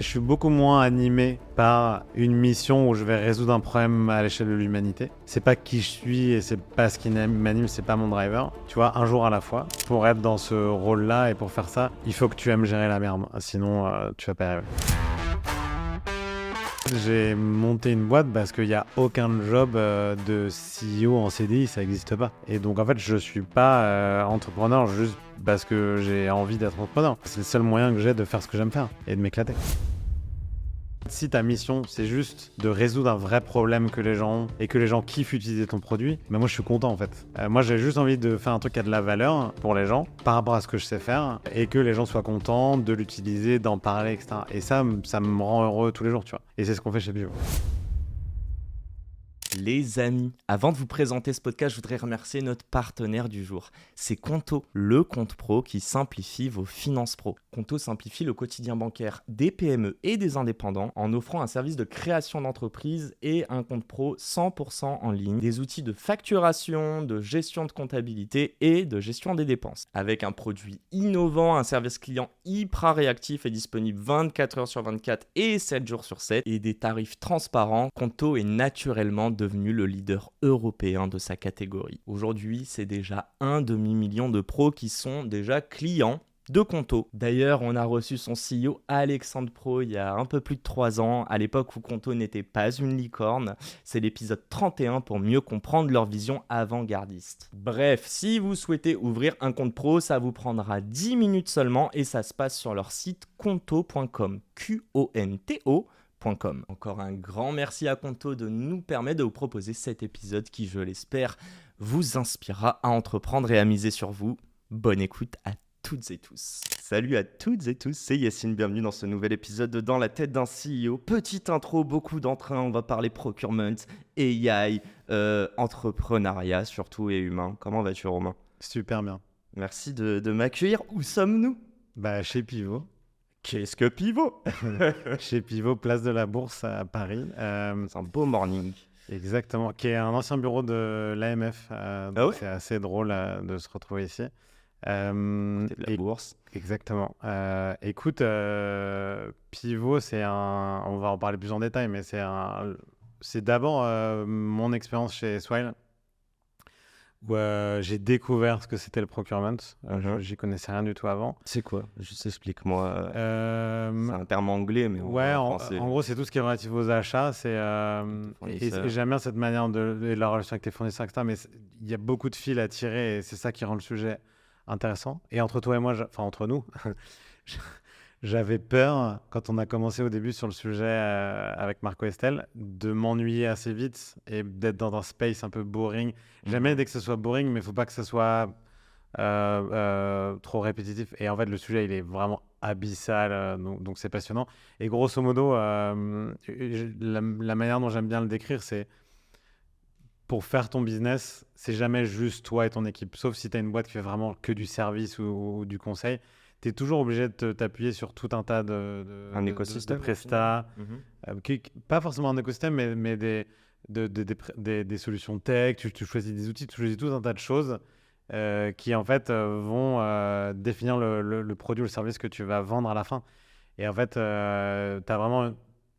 Je suis beaucoup moins animé par une mission où je vais résoudre un problème à l'échelle de l'humanité. C'est pas qui je suis et c'est pas ce qui m'anime, c'est pas mon driver. Tu vois, un jour à la fois. Pour être dans ce rôle-là et pour faire ça, il faut que tu aimes gérer la merde. Sinon, tu vas pas y arriver. J'ai monté une boîte parce qu'il n'y a aucun job de CEO en CDI, ça n'existe pas. Et donc en fait, je suis pas entrepreneur juste parce que j'ai envie d'être entrepreneur. C'est le seul moyen que j'ai de faire ce que j'aime faire et de m'éclater. Si ta mission, c'est juste de résoudre un vrai problème que les gens ont et que les gens kiffent utiliser ton produit, ben moi je suis content en fait. Moi j'ai juste envie de faire un truc qui a de la valeur pour les gens par rapport à ce que je sais faire et que les gens soient contents de l'utiliser, d'en parler, etc. Et ça me rend heureux tous les jours, tu vois. Et c'est ce qu'on fait chez Pivo. Les amis, avant de vous présenter ce podcast, je voudrais remercier notre partenaire du jour. C'est Conto, le compte pro qui simplifie vos finances pro. Conto simplifie le quotidien bancaire des PME et des indépendants en offrant un service de création d'entreprise et un compte pro 100% en ligne, des outils de facturation, de gestion de comptabilité et de gestion des dépenses. Avec un produit innovant, un service client hyper réactif et disponible 24 heures sur 24 et 7 jours sur 7 et des tarifs transparents, Conto est naturellement devenu le leader européen de sa catégorie. Aujourd'hui, c'est déjà 1,5 million de pros qui sont déjà clients de Conto. D'ailleurs, on a reçu son CEO Alexandre Pro il y a un peu plus de 3 ans, à l'époque où Conto n'était pas une licorne. C'est l'épisode 31 pour mieux comprendre leur vision avant-gardiste. Bref, si vous souhaitez ouvrir un compte pro, ça vous prendra 10 minutes seulement et ça se passe sur leur site conto.com. Q-O-N-T-O. Encore un grand merci à Conto de nous permettre de vous proposer cet épisode qui, je l'espère, vous inspirera à entreprendre et à miser sur vous. Bonne écoute à toutes et tous. Salut à toutes et tous, c'est Yacine, bienvenue dans ce nouvel épisode de Dans la tête d'un CEO. Petite intro, beaucoup d'entrain, on va parler procurement, AI, entrepreneuriat surtout et humain. Comment vas-tu, Romain ? Super bien. Merci de m'accueillir. Où sommes-nous ? Chez Pivo. Qu'est-ce que Pivot ? Chez Pivo, place de la Bourse à Paris. C'est un beau morning. Exactement, qui est un ancien bureau de l'AMF. Ouais. C'est assez drôle de se retrouver ici. Côté de la bourse. Exactement. Écoute, Pivo, on va en parler plus en détail, mais c'est d'abord mon expérience chez Swile, où j'ai découvert ce que c'était le procurement. J'y connaissais rien du tout avant. C'est quoi ? Juste explique-moi. C'est C'est un terme anglais, mais en français. gros, c'est tout ce qui est relatif aux achats. Et j'aime bien cette manière de la relation avec tes fournisseurs, etc. Mais il y a beaucoup de fils à tirer et c'est ça qui rend le sujet intéressant. Et entre toi et moi, entre nous, j'avais peur, quand on a commencé au début sur le sujet avec Marco Estelle, de m'ennuyer assez vite et d'être dans un space un peu boring. J'aime bien dès que ce soit boring, mais il ne faut pas que ce soit trop répétitif. Et en fait, le sujet, il est vraiment abyssal, donc c'est passionnant. Et grosso modo, la manière dont j'aime bien le décrire, c'est pour faire ton business, c'est jamais juste toi et ton équipe. Sauf si tu as une boîte qui fait vraiment que du service ou du conseil. Tu es toujours obligé de t'appuyer sur tout un tas un écosystème de prestats. Pas forcément un écosystème, mais des solutions tech. Tu choisis des outils, tu choisis tout un tas de choses qui en fait vont définir le produit ou le service que tu vas vendre à la fin. Et en fait, tu as vraiment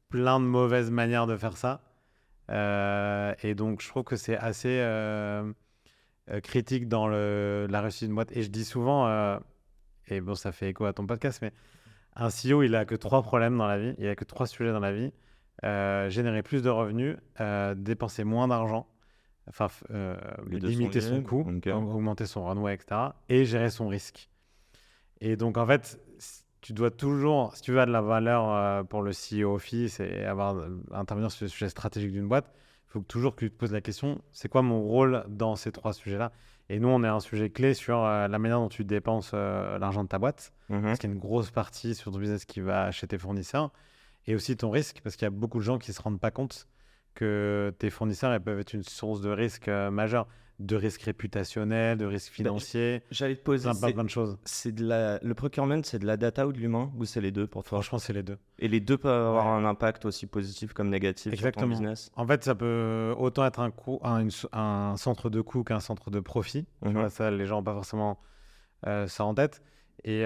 plein de mauvaises manières de faire ça. Et donc, je trouve que c'est assez critique dans la réussite d'une boîte. Et je dis souvent, et bon, ça fait écho à ton podcast, mais un CEO, il a que 3 problèmes dans la vie, il a que 3 sujets dans la vie. Générer plus de revenus, dépenser moins d'argent, limiter son coût, augmenter son runway, etc. Et gérer son risque. Et donc, en fait, tu dois toujours, si tu veux avoir de la valeur pour le CEO office et intervenir sur le sujet stratégique d'une boîte, il faut toujours que tu te poses la question, c'est quoi mon rôle dans ces 3 sujets-là ? Et nous, on est un sujet clé sur la manière dont tu dépenses l'argent de ta boîte, parce qu'il y a une grosse partie sur ton business qui va chez tes fournisseurs, et aussi ton risque, parce qu'il y a beaucoup de gens qui ne se rendent pas compte que tes fournisseurs ils peuvent être une source de risque majeur, de risque réputationnel, de risque financier. J'allais te poser plein de choses. Le procurement, c'est de la data ou de l'humain, ou c'est les deux pour toi ? Franchement, c'est les deux. Et les deux peuvent avoir un impact aussi positif comme négatif sur ton business ? En fait, ça peut autant être un centre de coût qu'un centre de profit. Tu vois, ça, les gens n'ont pas forcément ça en tête. Et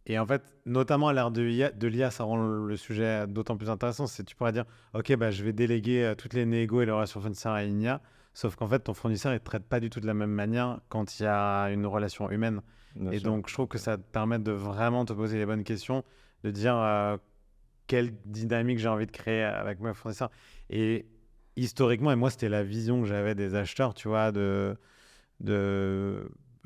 Et en fait, notamment à l'ère de l'IA, ça rend le sujet d'autant plus intéressant. C'est tu pourrais dire, OK, bah, je vais déléguer toutes les négos et les relations fournisseurs à une IA. Sauf qu'en fait, ton fournisseur, il ne te traite pas du tout de la même manière quand il y a une relation humaine. Bien Et sûr. donc, je trouve que ça te permet de vraiment te poser les bonnes questions, de dire quelle dynamique j'ai envie de créer avec mes fournisseurs. Et historiquement, et moi, c'était la vision que j'avais des acheteurs, tu vois,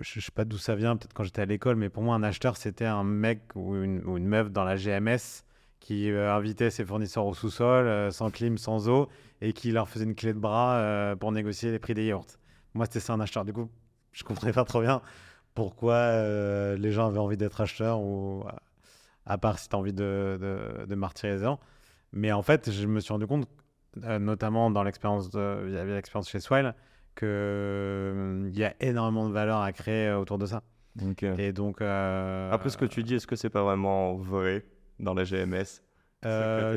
je sais pas d'où ça vient, peut-être quand j'étais à l'école, mais pour moi, un acheteur, c'était un mec ou une meuf dans la GMS qui invitait ses fournisseurs au sous-sol, sans clim, sans eau, et qui leur faisait une clé de bras pour négocier les prix des yaourts. Moi, c'était ça un acheteur. Du coup, je comprenais pas trop bien pourquoi les gens avaient envie d'être acheteurs, ou à part si tu as envie de martyriser les gens. Mais en fait, je me suis rendu compte, notamment dans l'expérience via l'expérience chez Swile, qu'il y a énormément de valeur à créer autour de ça. Ok. Et donc, Après, ce que tu dis, est-ce que c'est pas vraiment vrai dans la GMS?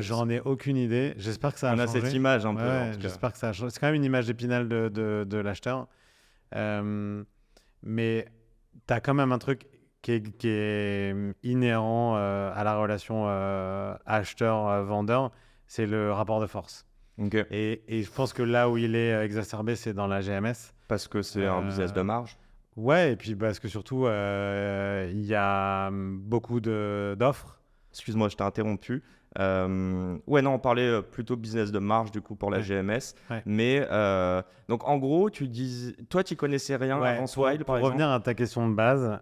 j'en ai aucune idée. J'espère que ça a On a changé. cette image un peu, en Ouais, tout cas. j'espère que ça a changé. C'est quand même une image d'Épinal de l'acheteur. Mais tu as quand même un truc qui est inhérent à la relation acheteur-vendeur, c'est le rapport de force. Ok. Et je pense que là où il est exacerbé, c'est dans la GMS. Parce que c'est un business de marge. Ouais, et puis parce que surtout, il y a beaucoup d'offres. Excuse-moi, je t'ai interrompu. Ouais, non, on parlait plutôt business de marge du coup pour la Ouais. GMS. Ouais. Mais donc en gros, toi, tu connaissais rien Ouais, avant Swile, pour par exemple. revenir à ta question de base,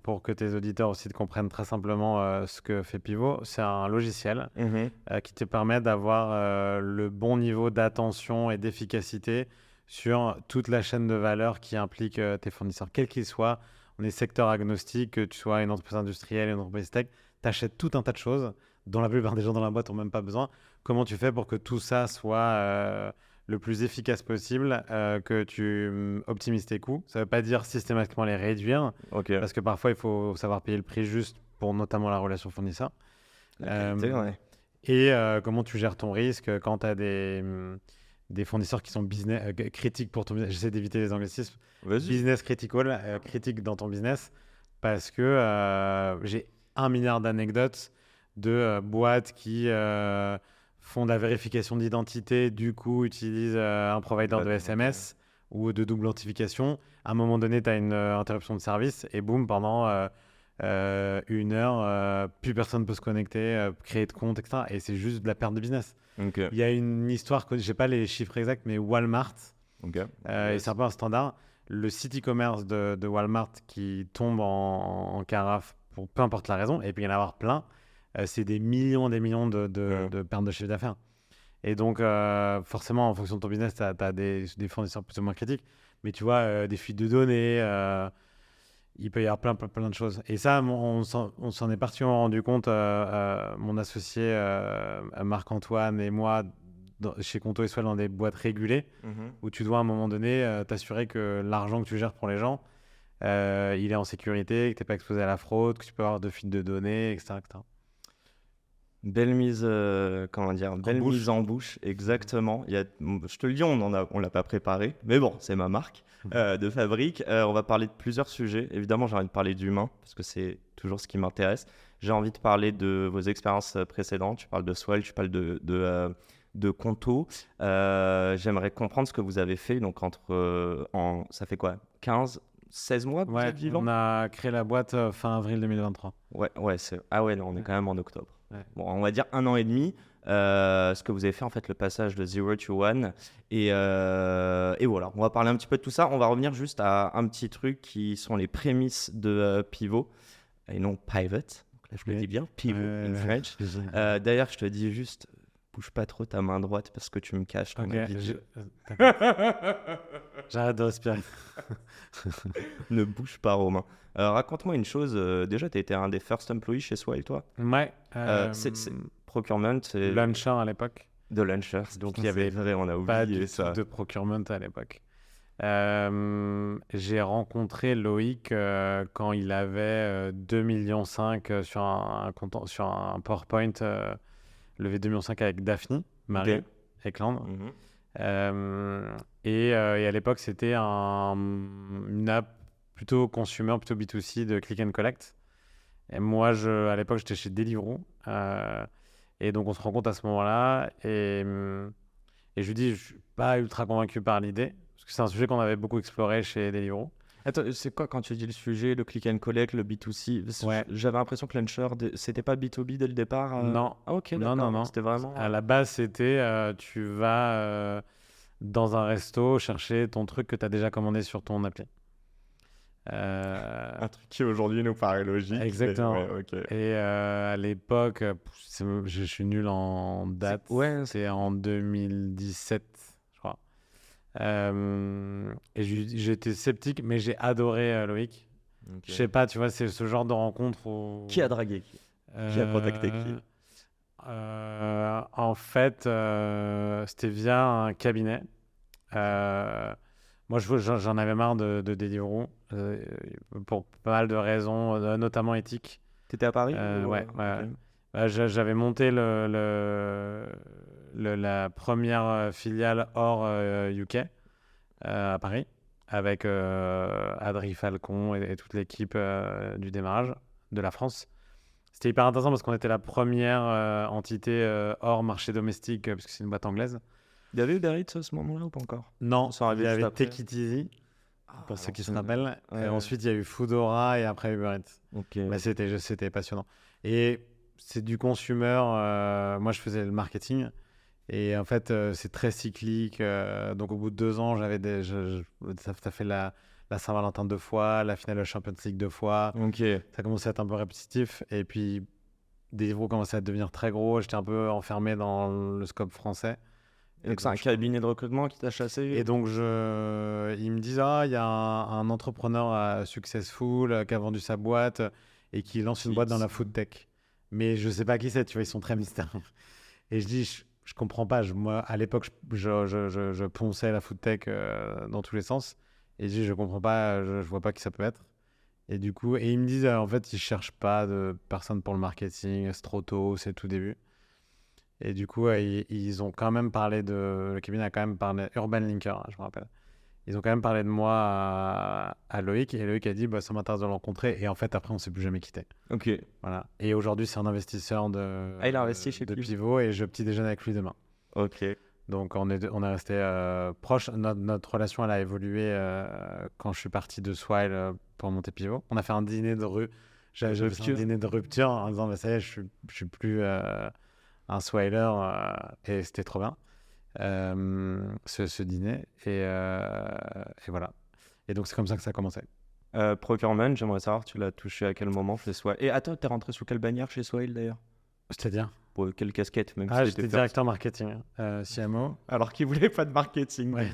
pour que tes auditeurs aussi te comprennent très simplement ce que fait Pivot, c'est un logiciel Mhm. qui te permet d'avoir le bon niveau d'attention et d'efficacité sur toute la chaîne de valeur qui implique tes fournisseurs, quels qu'ils soient. On est secteur agnostique, que tu sois une entreprise industrielle, une entreprise tech, tu achètes tout un tas de choses dont la plupart des gens dans la boîte n'ont même pas besoin. Comment tu fais pour que tout ça soit le plus efficace possible, que tu optimises tes coûts? Ça ne veut pas dire systématiquement les réduire, Ok. parce que parfois il faut savoir payer le prix juste pour notamment la relation fournisseur. La qualité, ouais. Et comment tu gères ton risque quand tu as des fournisseurs qui sont critiques pour ton business. J'essaie d'éviter les anglicismes. Vas-y. Business critical, critique dans ton business, parce que j'ai 1 milliard d'anecdotes de boîtes qui font de la vérification d'identité, du coup utilisent un provider de SMS ou de double authentification. À un moment donné, tu as une interruption de service et boum, pendant 1 heure, plus personne ne peut se connecter, créer de compte, etc. Et c'est juste de la perte de business. Ok. Il y a une histoire, je n'ai pas les chiffres exacts, mais Walmart, Ok. et c'est un peu un standard, le site e-commerce de Walmart qui tombe en carafe pour peu importe la raison, et puis il y en a avoir plein, c'est des millions de pertes de chiffre d'affaires. Et donc, forcément, en fonction de ton business, tu as des fournisseurs plus ou moins critiques, mais tu vois, des fuites de données, il peut y avoir plein de choses. Et ça, on s'en est particulièrement rendu compte, mon associé Marc-Antoine et moi, chez Conto et Swell, dans des boîtes régulées, Mhm. où tu dois à un moment donné t'assurer que l'argent que tu gères pour les gens, il est en sécurité, que tu n'es pas exposé à la fraude, que tu peux avoir de fuites de données, etc. etc. Belle mise, comment dire, belle bouche. mise en bouche, exactement. Je te le dis, on l'a pas préparé, mais bon, c'est ma marque de fabrique. On va parler de plusieurs sujets. Évidemment, j'ai envie de parler d'humain parce que c'est toujours ce qui m'intéresse. J'ai envie de parler de vos expériences précédentes. Tu parles de Swell, tu parles de Conto. J'aimerais comprendre ce que vous avez fait. Donc ça fait quoi, 16 mois que vous êtes vivant? On a créé la boîte fin avril 2023. Ouais, ah ouais, non, on est quand même en octobre. Ouais. Bon, on va dire 1 an et demi. Ce que vous avez fait en fait le passage de 0 to 1 et voilà, on va parler un petit peu de tout ça. On va revenir juste à un petit truc qui sont les prémices de Pivot et non Pivot. Donc là je le dis bien, Pivot in French. D'ailleurs je te dis juste, bouge pas trop ta main droite parce que tu me caches ton habitude. J'arrête de respirer. Ne bouge pas, Romain. Raconte-moi une chose. Déjà, tu étais un des first employees chez Swile, toi. Ouais. C'est procurement, c'est Launcher à l'époque. de Launcher. Donc il y avait vrai, on a pas oublié du ça. tout de procurement à l'époque. J'ai rencontré Loïc quand il avait 2,5 millions sur un PowerPoint, levé 2,5 millions avec Daphne, Marie, Ok. Ekland. Mhm. Et à l'époque, c'était une app plutôt consumer, plutôt B2C de click and collect. Et moi, à l'époque, j'étais chez Deliveroo. Et donc, on se rencontre à ce moment-là. Et je lui dis, je suis pas ultra convaincu par l'idée. Parce que c'est un sujet qu'on avait beaucoup exploré chez Deliveroo. Attends, c'est quoi quand tu dis le sujet, le click and collect, le B2C? Ouais. J'avais l'impression que Launcher, c'était pas B2B dès le départ. Non. Ah ok, Non, d'accord. non. C'était vraiment. À la base, c'était tu vas dans un resto chercher ton truc que tu as déjà commandé sur ton appli. Un truc qui aujourd'hui nous paraît logique. Exactement. Ouais, ok. Et à l'époque, je suis nul en date. C'est en 2017, je crois. Et j'étais sceptique, mais j'ai adoré Loïc. Ok. Je sais pas, tu vois, c'est ce genre de rencontre où... Qui a dragué qui? Qui a contacté qui? En fait, c'était via un cabinet. Moi, j'en avais marre de Deliveroo pour pas mal de raisons, notamment éthiques. T'étais à Paris? Ouais. Ok. J'avais monté la première filiale hors UK à Paris avec Adrien Falcon et toute l'équipe du démarrage de la France. C'était hyper intéressant parce qu'on était la première entité hors marché domestique puisque c'est une boîte anglaise. Il y avait Uber Eats à ce moment-là ou pas encore? Non, Ça arrivait il y juste avait après. Take It Easy, pour ceux qui se rappellent. Ouais. Et ensuite, il y a eu Foodora et après Uber Eats. Ok. Mais c'était passionnant. Et c'est du consumer. Moi, je faisais le marketing. Et en fait, c'est très cyclique. Donc, au bout de 2 ans, ça fait la Saint-Valentin 2 fois, la finale de la Champions League 2 fois. Ok. Ça commençait à être un peu répétitif. Et puis, Deliveroo commençait à devenir très gros. J'étais un peu enfermé dans le scope français. Et donc, c'est un cabinet de recrutement qui t'a chassé? Et donc, ils me disent, il y a un entrepreneur successful qui a vendu sa boîte et qui lance une boîte dans la food tech. Mais je sais pas qui c'est, tu vois, ils sont très mystérieux. Et je dis, je comprends pas. Moi, à l'époque, je ponçais la food tech dans tous les sens. Et je dis, je comprends pas, je vois pas qui ça peut être. Et du coup, ils me disent, en fait, ils cherchent pas de personne pour le marketing, c'est trop tôt, c'est tout début. Et du coup, ils ont quand même parlé le cabinet a quand même parlé, Urban Linker, je me rappelle. Ils ont quand même parlé de moi à Loïc, et Loïc a dit, ça m'intéresse de le rencontrer. Et en fait, après, on s'est plus jamais quitté. Ok. Voilà. Et aujourd'hui, c'est un investisseur il a investi chez de qui? Pivot, et je petit déjeune avec lui demain. Ok. Donc, on est resté proches. Notre relation, elle a évolué quand je suis parti de Swile pour monter Pivot. On a fait un dîner de rue. J'avais fait un dîner de rupture en disant, ça y est, je suis plus un Swiler, et c'était trop bien, ce dîner. Et voilà. Et donc, c'est comme ça que ça a commencé. Procurement, j'aimerais savoir, tu l'as touché à quel moment chez Swile? Et attends, t'es rentré sous quelle bannière chez Swile d'ailleurs? C'est-à-dire? Pour quelle casquette même? J'étais directeur marketing, CMO. Alors qu'il voulait pas de marketing. Ouais.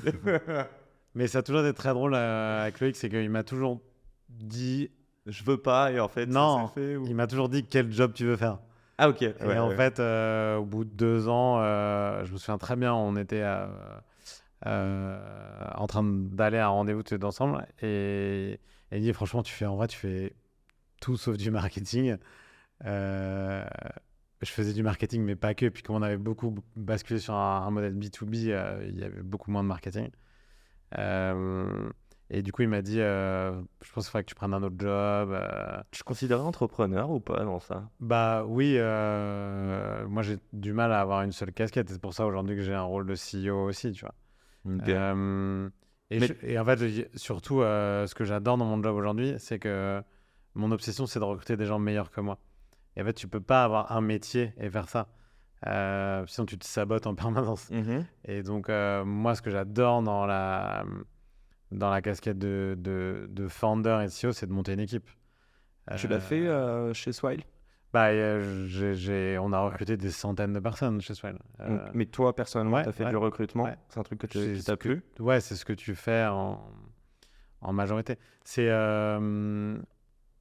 Mais ça a toujours été très drôle avec Loïc, c'est qu'il m'a toujours dit... Je veux pas, et en fait, non, ça s'est fait, ou... il m'a toujours dit quel job tu veux faire. Ah ok. Et en fait, au bout de 2 ans, je me souviens très bien, on était en train d'aller à un rendez-vous tous ensemble, et il dit, franchement, tu fais tout sauf du marketing. Je faisais du marketing, mais pas que. Puis comme on avait beaucoup basculé sur un modèle B2B, il y avait beaucoup moins de marketing. Et du coup, il m'a dit, je pense qu'il faudrait que tu prennes un autre job. Tu te considérais entrepreneur ou pas dans ça? Bah oui, moi j'ai du mal à avoir une seule casquette. Et c'est pour ça aujourd'hui que j'ai un rôle de CEO aussi, tu vois. Okay. Et en fait, surtout, ce que j'adore dans mon job aujourd'hui, c'est que mon obsession, c'est de recruter des gens meilleurs que moi. Et en fait, tu peux pas avoir un métier et faire ça. Sinon, tu te sabotes en permanence. Mm-hmm. Et donc, moi, ce que j'adore dans la casquette de founder et de CEO, c'est de monter une équipe. Tu l'as fait chez Swile? Bah, on a recruté des centaines de personnes chez Swile. Mais toi, personnellement, tu as fait du recrutement? Ouais. C'est un truc qui t'a plu? Ouais, c'est ce que tu fais en majorité.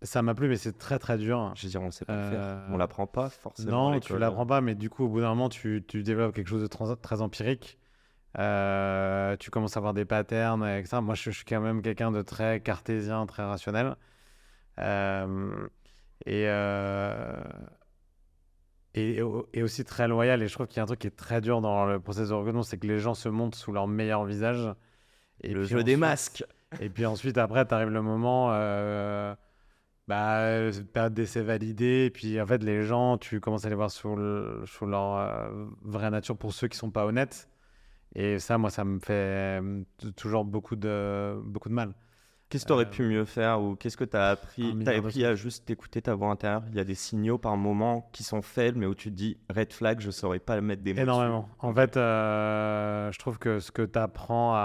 Ça m'a plu, mais c'est très très dur. Je veux dire, on ne sait pas le faire. On l'apprend pas forcément. Non, tu l'apprends pas, mais du coup, au bout d'un moment, tu développes quelque chose de très empirique. Tu commences à avoir des patterns avec ça. Moi, je suis quand même quelqu'un de très cartésien, très rationnel. Et aussi très loyal. Et je trouve qu'il y a un truc qui est très dur dans le processus de recrutement, c'est que les gens se montrent sous leur meilleur visage. Et le jeu des masques. Et puis ensuite, après, t'arrive le moment Cette période d'essai validée, et puis en fait, les gens, tu commences à les voir sous leur vraie nature pour ceux qui sont pas honnêtes. Et ça, moi, ça me fait toujours beaucoup de mal. Qu'est-ce que tu aurais pu mieux faire ou qu'est-ce que tu as appris? Tu as appris à juste écouter ta voix intérieure. Il y a des signaux par moment qui sont faibles, mais où tu te dis red flag, je ne saurais pas mettre des mots Énormément. dessus. En fait, je trouve que ce que tu apprends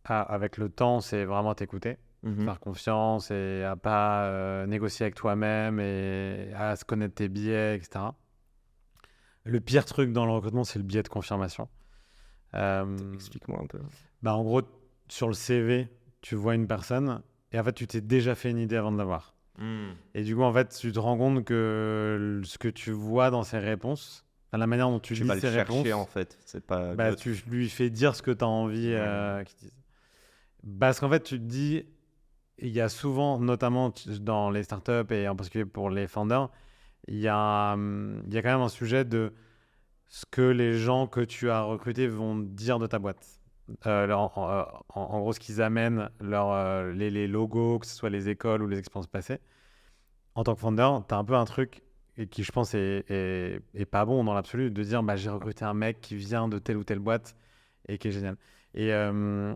avec le temps, c'est vraiment t'écouter, faire confiance et à pas négocier avec toi-même et à se connaître tes biais, etc. Le pire truc dans le recrutement, c'est le biais de confirmation. Explique-moi un peu. En gros, sur le CV, tu vois une personne et en fait, tu t'es déjà fait une idée avant de la voir. Et du coup, en fait, tu te rends compte que ce que tu vois dans ses réponses, la manière dont tu lis ses réponses, en fait. C'est pas tu lui fais dire ce que tu as envie qu'il dise. Parce qu'en fait, tu te dis, il y a souvent, notamment dans les startups et en particulier pour les founders, il y a quand même un sujet de ce que les gens que tu as recrutés vont dire de ta boîte. En gros, ce qu'ils amènent, les logos, que ce soit les écoles ou les expériences passées. En tant que founder, tu as un peu un truc qui, je pense, est pas bon dans l'absolu, de dire j'ai recruté un mec qui vient de telle ou telle boîte et qui est génial. Et je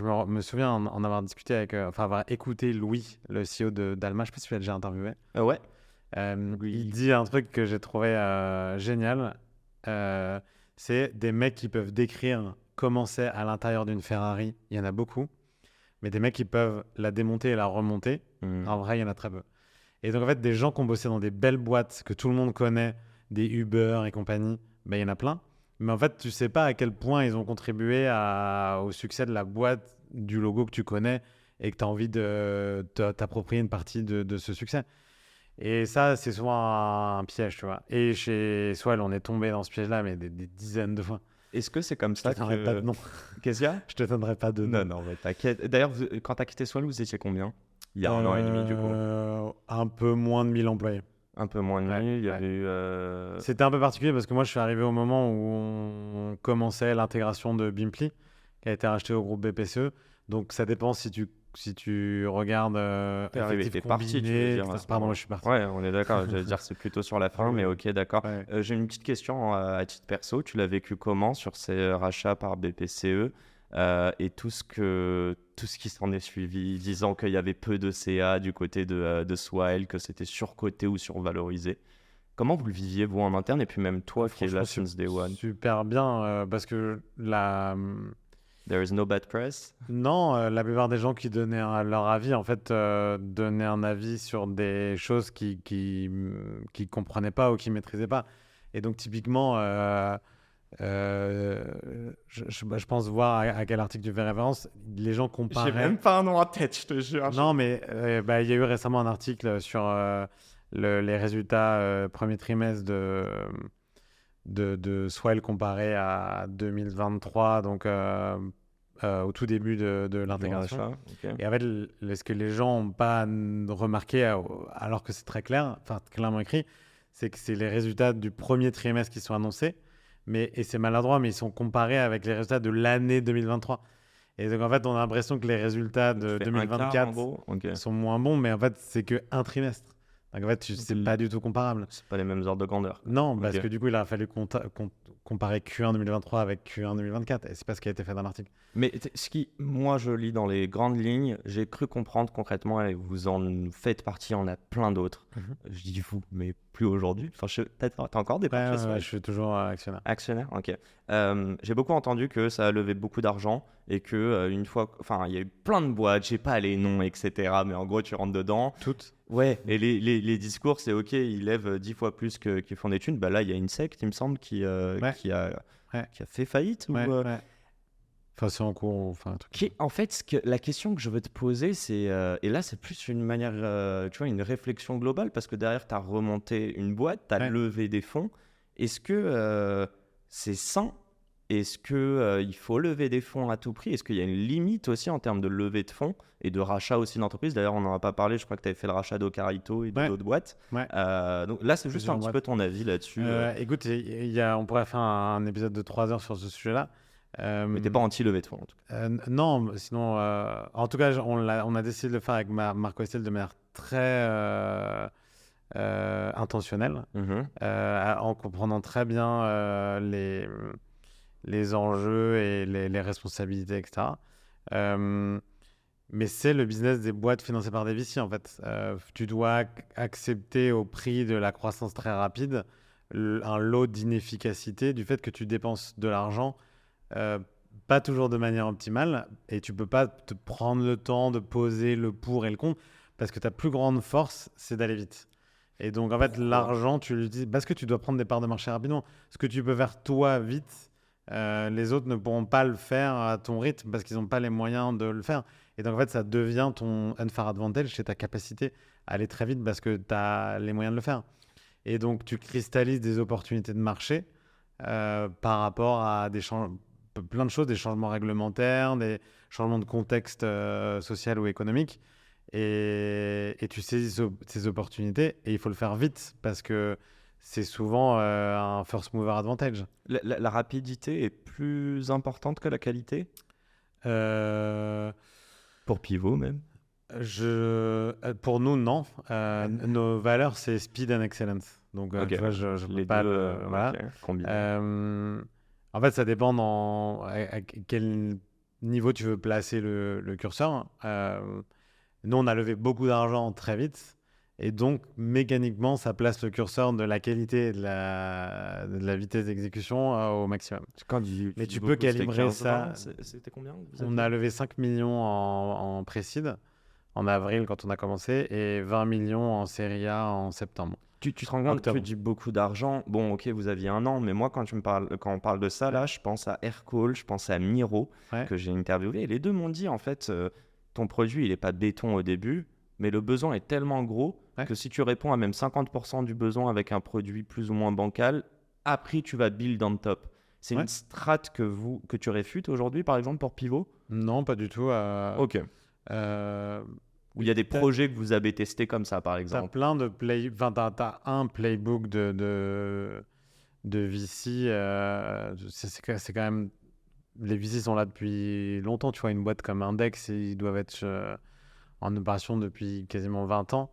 me souviens en avoir discuté avec, avoir écouté Louis, le CEO d'Alma. Je ne sais pas si tu l'as déjà interviewé. Ouais. Il dit un truc que j'ai trouvé génial. C'est des mecs qui peuvent décrire comment c'est à l'intérieur d'une Ferrari. Il y en a beaucoup. Mais des mecs qui peuvent la démonter et la remonter, en vrai, il y en a très peu. Et donc, en fait, des gens qui ont bossé dans des belles boîtes que tout le monde connaît, des Uber et compagnie, il y en a plein. Mais en fait, tu sais pas à quel point ils ont contribué au succès de la boîte, du logo que tu connais et que tu as envie de t'approprier une partie de ce succès. Et ça, c'est souvent un piège, tu vois. Et chez Swell, on est tombé dans ce piège-là, mais des dizaines de fois. Est-ce que c'est comme ça que... Je te donnerai pas de nom. Qu'est-ce qu'il y a? Je te donnerai pas de nom. Non, mais t'inquiète. D'ailleurs, quand t'as quitté Swell, vous étiez combien? Il y a 1 an et demi, du coup. Un peu moins de 1000 employés. Un peu moins de 1000, il y avait eu... C'était un peu particulier parce que moi, je suis arrivé au moment où on commençait l'intégration de Bimpli, qui a été racheté au groupe BPCE. Donc, ça dépend si tu regardes effectif combiné. Pardon, je suis parti. Ouais, on est d'accord. J'allais dire c'est plutôt sur la fin, mais ok, d'accord. Ouais. J'ai une petite question à titre perso. Tu l'as vécu comment sur ces rachats par BPCE et tout ce qui s'en est suivi, disant qu'il y avait peu de CA du côté de Swile, que c'était surcoté ou survalorisé. Comment vous le viviez, vous, en interne, et puis même toi qui es là since day one? Super bien, parce que There is no bad press? Non, la plupart des gens qui donnaient leur avis, en fait, donnaient un avis sur des choses qu'ils comprenaient pas ou qu'ils maîtrisaient pas. Et donc, typiquement, je pense voir à quel article tu fais référence. Les gens comparaient... J'ai même pas un nom en tête, je te jure. Non, mais il y a eu récemment un article sur les résultats premier trimestre de Swile comparé à 2023, donc au tout début de l'intégration. Okay. Et en fait, ce que les gens n'ont pas remarqué, alors que c'est très clair, enfin clairement écrit, c'est que c'est les résultats du premier trimestre qui sont annoncés, et c'est maladroit, mais ils sont comparés avec les résultats de l'année 2023. Et donc en fait, on a l'impression que les résultats de 2024 sont moins bons, mais en fait, c'est qu'un trimestre. Donc en fait, c'est pas du tout comparable. C'est pas les mêmes ordres de grandeur. Non, parce que du coup, il a fallu comparer Q1 2023 avec Q1 2024. Et c'est pas ce qui a été fait dans l'article. Mais ce qui, moi, je lis dans les grandes lignes, j'ai cru comprendre concrètement, et vous en faites partie, il y en a plein d'autres. Je dis vous, mais plus aujourd'hui. Enfin, t'as encore des parts? Ouais, je suis toujours actionnaire. Actionnaire, ok. J'ai beaucoup entendu que ça a levé beaucoup d'argent et que une fois, enfin, il y a eu plein de boîtes, j'ai pas les noms, etc. Mais en gros, tu rentres dedans. Toutes. Ouais, et les discours, c'est ok, ils lèvent 10 fois plus qu'ils font des thunes. Bah là, il y a Insect, il me semble, qui a fait faillite. Ouais. Enfin, c'est en cours. Enfin, un truc. En fait, la question que je veux te poser, c'est. Et là, c'est plus une manière, tu vois, une réflexion globale, parce que derrière, tu as remonté une boîte, tu as levé des fonds. Est-ce que c'est sain? Est-ce qu'il faut lever des fonds à tout prix? Est-ce qu'il y a une limite aussi en termes de levée de fonds et de rachat aussi d'entreprises? D'ailleurs, on n'en a pas parlé, je crois que tu avais fait le rachat d'Ocarito et d'autres boîtes. Donc là, c'est juste un petit peu ton avis là-dessus. Écoute, on pourrait faire un épisode de 3 heures sur ce sujet-là. Mais t'es pas anti-levée de fonds, en tout cas. Non, sinon, en tout cas, on a décidé de le faire avec Marc Westel de manière très intentionnelle, en comprenant très bien les enjeux et les responsabilités, etc. Mais c'est le business des boîtes financées par des VC, en fait. Tu dois accepter au prix de la croissance très rapide un lot d'inefficacité du fait que tu dépenses de l'argent pas toujours de manière optimale et tu peux pas te prendre le temps de poser le pour et le contre parce que ta plus grande force, c'est d'aller vite. Et donc, en fait, Pourquoi ? l'argent, tu l'utilises parce que tu dois prendre des parts de marché rapidement. Ce que tu peux faire toi vite, les autres ne pourront pas le faire à ton rythme parce qu'ils n'ont pas les moyens de le faire. Et donc, en fait, ça devient ton unfair advantage, c'est ta capacité à aller très vite parce que tu as les moyens de le faire. Et donc, tu cristallises des opportunités de marché par rapport à plein de choses, des changements réglementaires, des changements de contexte social ou économique. Et tu saisis ces opportunités et il faut le faire vite parce que c'est souvent un first mover advantage. La rapidité est plus importante que la qualité Euh, pour Pivot même. Pour nous, non. Nos valeurs, c'est speed and excellence. Donc, Ok. tu vois, je Les peux pas deux, voilà. ok, combinés. En fait, ça dépend à quel niveau tu veux placer le curseur. Nous, on a levé beaucoup d'argent très vite. Et donc, mécaniquement, ça place le curseur de la qualité et de la vitesse d'exécution au maximum. Mais tu peux calibrer ça. C'était combien On a levé 5 millions en pré-seed en avril quand on a commencé et 20 millions en série A en septembre. Tu te rends compte, Octobre. tu dis beaucoup d'argent. Bon, ok, vous aviez 1 an, mais moi, quand on parle de ça, là, je pense à Aircall, je pense à Miro, Ouais. que j'ai interviewé. Et les deux m'ont dit, en fait, ton produit, il n'est pas béton au début, mais le besoin est tellement gros que si tu réponds à même 50% du besoin avec un produit plus ou moins bancal, après, tu vas build on top. C'est une strat que tu réfutes aujourd'hui, par exemple, pour Pivot ? Non, pas du tout. Ok. Où il y a des projets que vous avez testés comme ça, par T'as exemple. plein de t'as un playbook de VC. C'est quand même... Les VC sont là depuis longtemps. Tu vois, une boîte comme Index, ils doivent être en opération depuis quasiment 20 ans.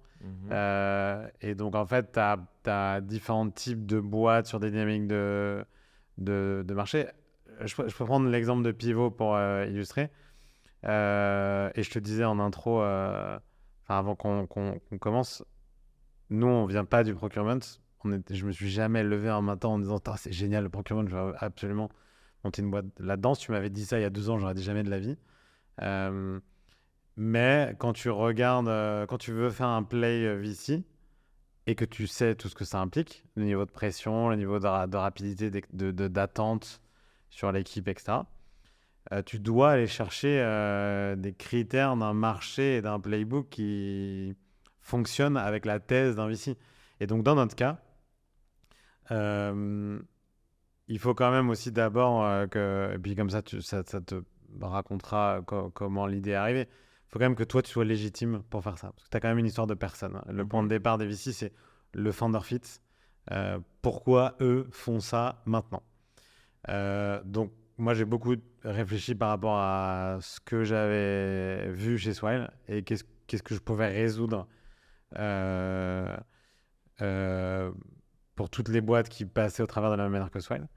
Et donc, en fait, tu as différents types de boîtes sur des dynamiques de marché. Je peux prendre l'exemple de Pivot pour illustrer. Et je te disais en intro, avant qu'on commence, nous, on vient pas du procurement. Je me suis jamais levé un matin en disant c'est génial le procurement, je veux absolument monter une boîte là-dedans. Si tu m'avais dit ça il y a 2 ans, j'aurais dit jamais de la vie. Mais quand tu regardes, quand tu veux faire un play VC et que tu sais tout ce que ça implique, le niveau de pression, le niveau de rapidité, d'attente sur l'équipe, etc., tu dois aller chercher des critères d'un marché et d'un playbook qui fonctionnent avec la thèse d'un VC. Et donc, dans notre cas, il faut quand même aussi d'abord et puis comme ça, ça te racontera comment l'idée est arrivée. Il faut quand même que toi, tu sois légitime pour faire ça. Parce que tu as quand même une histoire de personne. Le point de départ des VC, c'est le founder fit. Pourquoi eux font ça maintenant. Donc, moi, j'ai beaucoup réfléchi par rapport à ce que j'avais vu chez Swile et qu'est-ce que je pouvais résoudre pour toutes les boîtes qui passaient au travers de la même manière que Swile.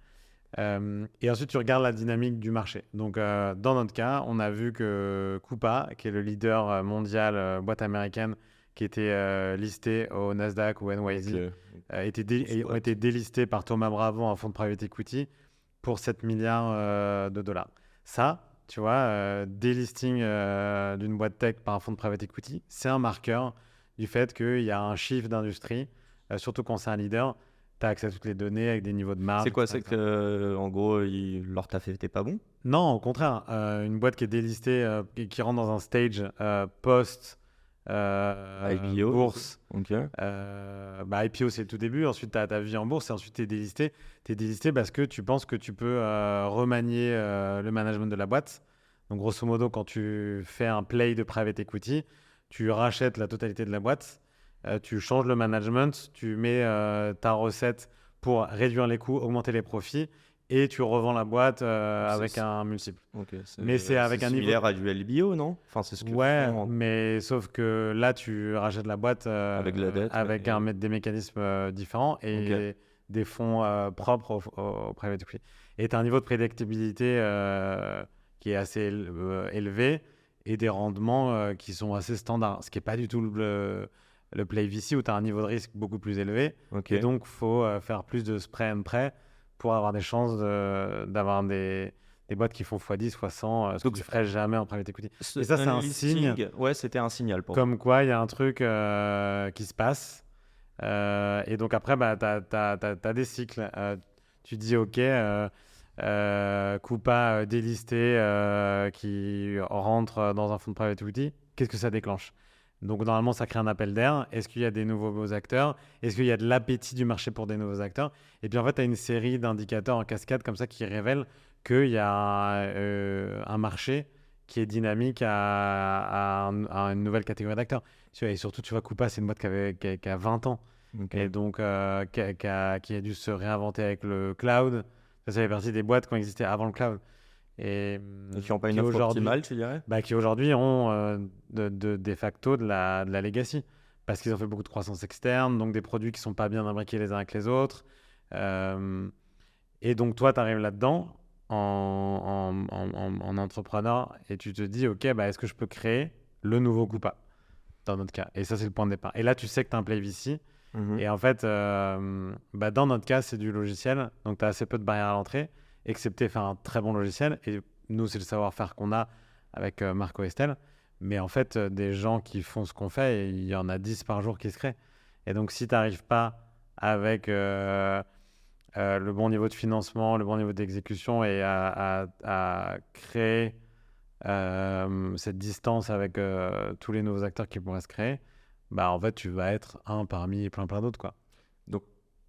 Et ensuite, tu regardes la dynamique du marché. Donc, dans notre cas, on a vu que Coupa, qui est le leader mondial, boîte américaine, qui était listé au Nasdaq ou NYSE, ont été délistés par Thomas Bravo, un fonds de private equity, pour 7 milliards de dollars. Ça, tu vois, délisting d'une boîte tech par un fonds de private equity, c'est un marqueur du fait qu'il y a un chiffre d'industrie, surtout quand c'est un leader. Tu as accès à toutes les données avec des niveaux de marge. C'est quoi? C'est que, en gros, leur taf n'était pas bon? Non, au contraire. Une boîte qui est délistée, qui rentre dans un stage post IPO, bourse. Okay. IPO, c'est le tout début. Ensuite, tu as ta vie en bourse et ensuite, tu es délisté. Tu es délisté parce que tu penses que tu peux remanier le management de la boîte. Donc, grosso modo, quand tu fais un play de private equity, tu rachètes la totalité de la boîte. Tu changes le management, tu mets ta recette pour réduire les coûts, augmenter les profits et tu revends la boîte C'est- avec un multiple. Mais c'est c'est avec un niveau. similaire à du LBO, non? Enfin, c'est ce que Ouais, font mais sauf que là, tu rachètes la boîte avec de la dette. avec mais- des mécanismes différents et des fonds propres au private equity. Et tu as un niveau de prédictibilité qui est assez élevé et des rendements qui sont assez standards. Ce qui n'est pas du tout le play VC où tu as un niveau de risque beaucoup plus élevé. Ok. Et donc, il faut faire plus de spray and pray pour avoir des chances d'avoir des boîtes qui font x10, x100, ce que Donc, tu ferais jamais en private equity. Ce Et ça, c'est un unlisting, signe. Ouais, c'était un signal pour Comme quoi, il y a un truc qui se passe. Et donc après, bah, tu as des cycles. Tu dis, OK, Coupa délisté qui rentre dans un fonds de private equity. Qu'est-ce que ça déclenche? Donc normalement, ça crée un appel d'air. Est-ce qu'il y a des nouveaux acteurs? Est-ce qu'il y a de l'appétit du marché pour des nouveaux acteurs? Et puis en fait, tu as une série d'indicateurs en cascade comme ça qui révèlent qu'il y a un marché qui est dynamique à une nouvelle catégorie d'acteurs. Et surtout, tu vois, Coupa, c'est une boîte qui a 20 ans. Ok. Et donc, qui a dû se réinventer avec le cloud. Ça fait partie des boîtes qui ont existé avant le cloud. Et qui n'ont pas une qui offre aujourd'hui- optimale, tu dirais? qui aujourd'hui ont de facto de la legacy. Parce qu'ils ont fait beaucoup de croissance externe, donc des produits qui ne sont pas bien imbriqués les uns avec les autres. Et donc, toi, tu arrives là-dedans en entrepreneur et tu te dis, OK, bah, est-ce que je peux créer le nouveau Coupa dans notre cas? Et ça, c'est le point de départ. Et là, tu sais que tu as un play VC. Mhm. Et en fait, bah, dans notre cas, c'est du logiciel. Donc, tu as assez peu de barrières à l'entrée, excepté faire un très bon logiciel. Et nous, c'est le savoir-faire qu'on a avec Marco et Estelle. Mais en fait, des gens qui font ce qu'on fait, il y en a 10 par jour qui se créent. Et donc, si tu n'arrives pas avec le bon niveau de financement, le bon niveau d'exécution et à créer cette distance avec tous les nouveaux acteurs qui pourraient se créer, bah en fait, tu vas être un parmi plein d'autres, quoi. Donc,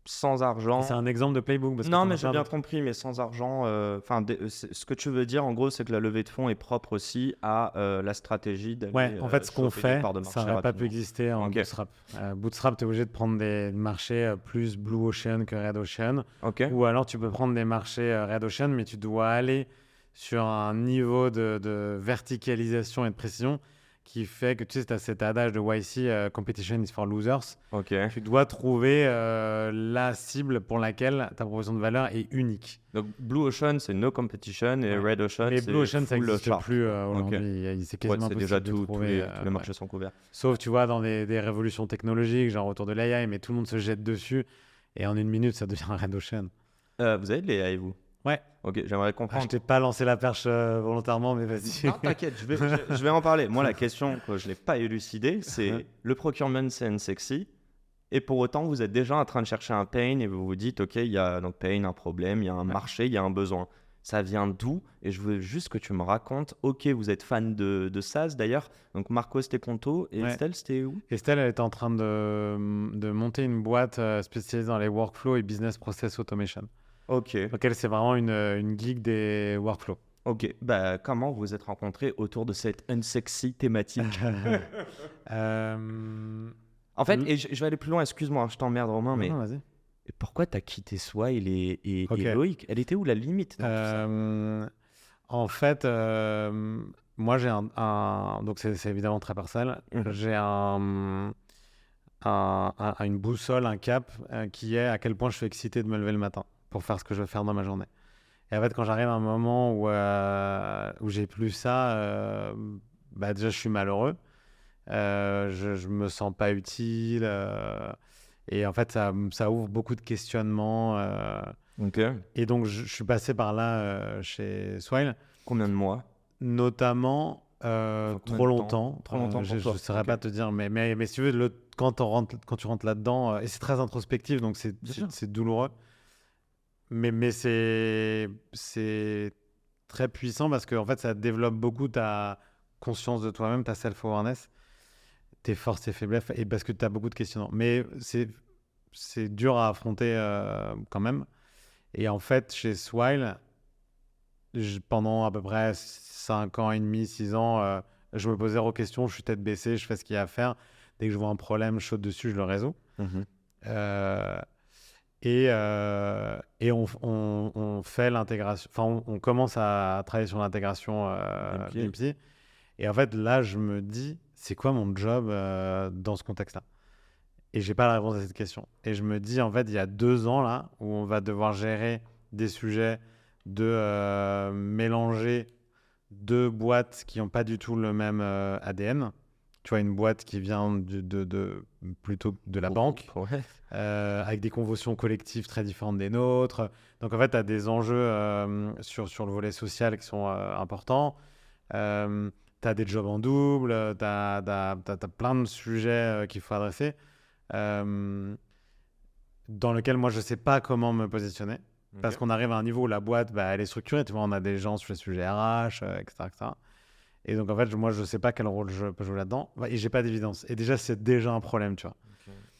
sans Et argent. c'est un exemple de playbook. Parce que Non, t'en mais as j'ai plein bien d'autres. compris, mais sans argent. Ce que tu veux dire, en gros, c'est que la levée de fonds est propre aussi à la stratégie d'aller Ouais, en fait, ce qu'on choper des fait, parts de ça marché n'aurait pas pu rapidement. exister en Ok. Bootstrap. Bootstrap, tu es obligé de prendre des marchés plus Blue Ocean que Red Ocean. Ok. Ou alors, tu peux prendre des marchés Red Ocean, mais tu dois aller sur un niveau de verticalisation et de précision qui fait que, tu sais, tu as cet adage de YC, Competition is for losers. Ok. Tu dois trouver la cible pour laquelle ta proposition de valeur est unique. Donc, Blue Ocean, c'est no competition et Ouais. Red Ocean, Mais c'est Blue Ocean, ça full n'existe sharp. plus aujourd'hui. C'est Ouais, quasiment c'est impossible déjà de tous trouver. les marchés sont couverts. Sauf, tu vois, dans des révolutions technologiques, genre autour de l'AI, mais tout le monde se jette dessus. Et en une minute, ça devient un Red Ocean. Vous avez de l'AI, vous? Ouais. Ok, j'aimerais Je comprendre. t'ai pas lancé la perche volontairement, mais vas-y. Non, t'inquiète, je vais en parler. Moi, la question que je n'ai pas élucidée, c'est le procurement, c'est unsexy. Et pour autant, vous êtes déjà en train de chercher un pain et vous vous dites, OK, il y a donc pain, un problème, il y a un marché, il y a un besoin. Ça vient d'où? Et je veux juste que tu me racontes. OK, vous êtes fan de SaaS d'ailleurs. Donc Marco, c'était Conto. Et Ouais. Estelle, c'était où? Estelle, elle était en train de monter une boîte spécialisée dans les workflows et business process automation. OK. Donc, elle, c'est vraiment une geek des workflows. OK. Bah, comment vous vous êtes rencontrés autour de cette unsexy thématique? En fait, et je vais aller plus loin, excuse-moi, je t'emmerde Romain, mais Non, vas-y. pourquoi t'as quitté Swile et Ok. Loïc? Elle était où la limite dans tout ça? En fait, moi j'ai donc c'est évidemment très personnel. Mhm. J'ai une boussole, un cap qui est à quel point je suis excité de me lever le matin pour faire ce que je veux faire dans ma journée. Et en fait, quand j'arrive à un moment où j'ai plus ça, bah déjà je suis malheureux. Je me sens pas utile. Et en fait, ça ouvre beaucoup de questionnements. Ok. Et donc, je suis passé par là chez Swile, Combien de mois? notamment Combien trop de temps longtemps. Trop longtemps Je pour toi. ne saurais Ok. pas te dire, mais si tu veux, quand tu rentres là-dedans, et c'est très introspectif, donc Bien sûr. c'est douloureux. Mais c'est très puissant parce que en fait, ça développe beaucoup ta conscience de toi-même, ta self-awareness, tes forces et faiblesses, et parce que tu as beaucoup de questionnements. Mais c'est dur à affronter quand même. Et en fait, chez Swile, pendant à peu près 5 ans et demi, 6 ans, je me pose zéro question, je suis tête baissée, je fais ce qu'il y a à faire. Dès que je vois un problème, je saute dessus, je le résous. Mhm. Euh, et Et on fait l'intégration, enfin, on commence à travailler sur l'intégration Gimpy. Et en fait, là, je me dis, c'est quoi mon job dans ce contexte-là? Et j'ai pas la réponse à cette question. Et je me dis, en fait, il y a 2 ans, là, où on va devoir gérer des sujets de mélanger 2 boîtes qui n'ont pas du tout le même ADN. Tu vois, une boîte qui vient plutôt de la banque, Ouais. avec des conventions collectives très différentes des nôtres. Donc, en fait, tu as des enjeux sur le volet social qui sont importants. Tu as des jobs en double, tu as plein de sujets qu'il faut adresser, dans lesquels moi, je ne sais pas comment me positionner. Parce qu'on arrive à un niveau où la boîte, elle est structurée. Tu vois, on a des gens sur les sujets RH, etc., etc. Et donc, en fait, moi, je ne sais pas quel rôle je peux jouer là-dedans. Et j'ai pas d'évidence. Et déjà, c'est déjà un problème, tu vois.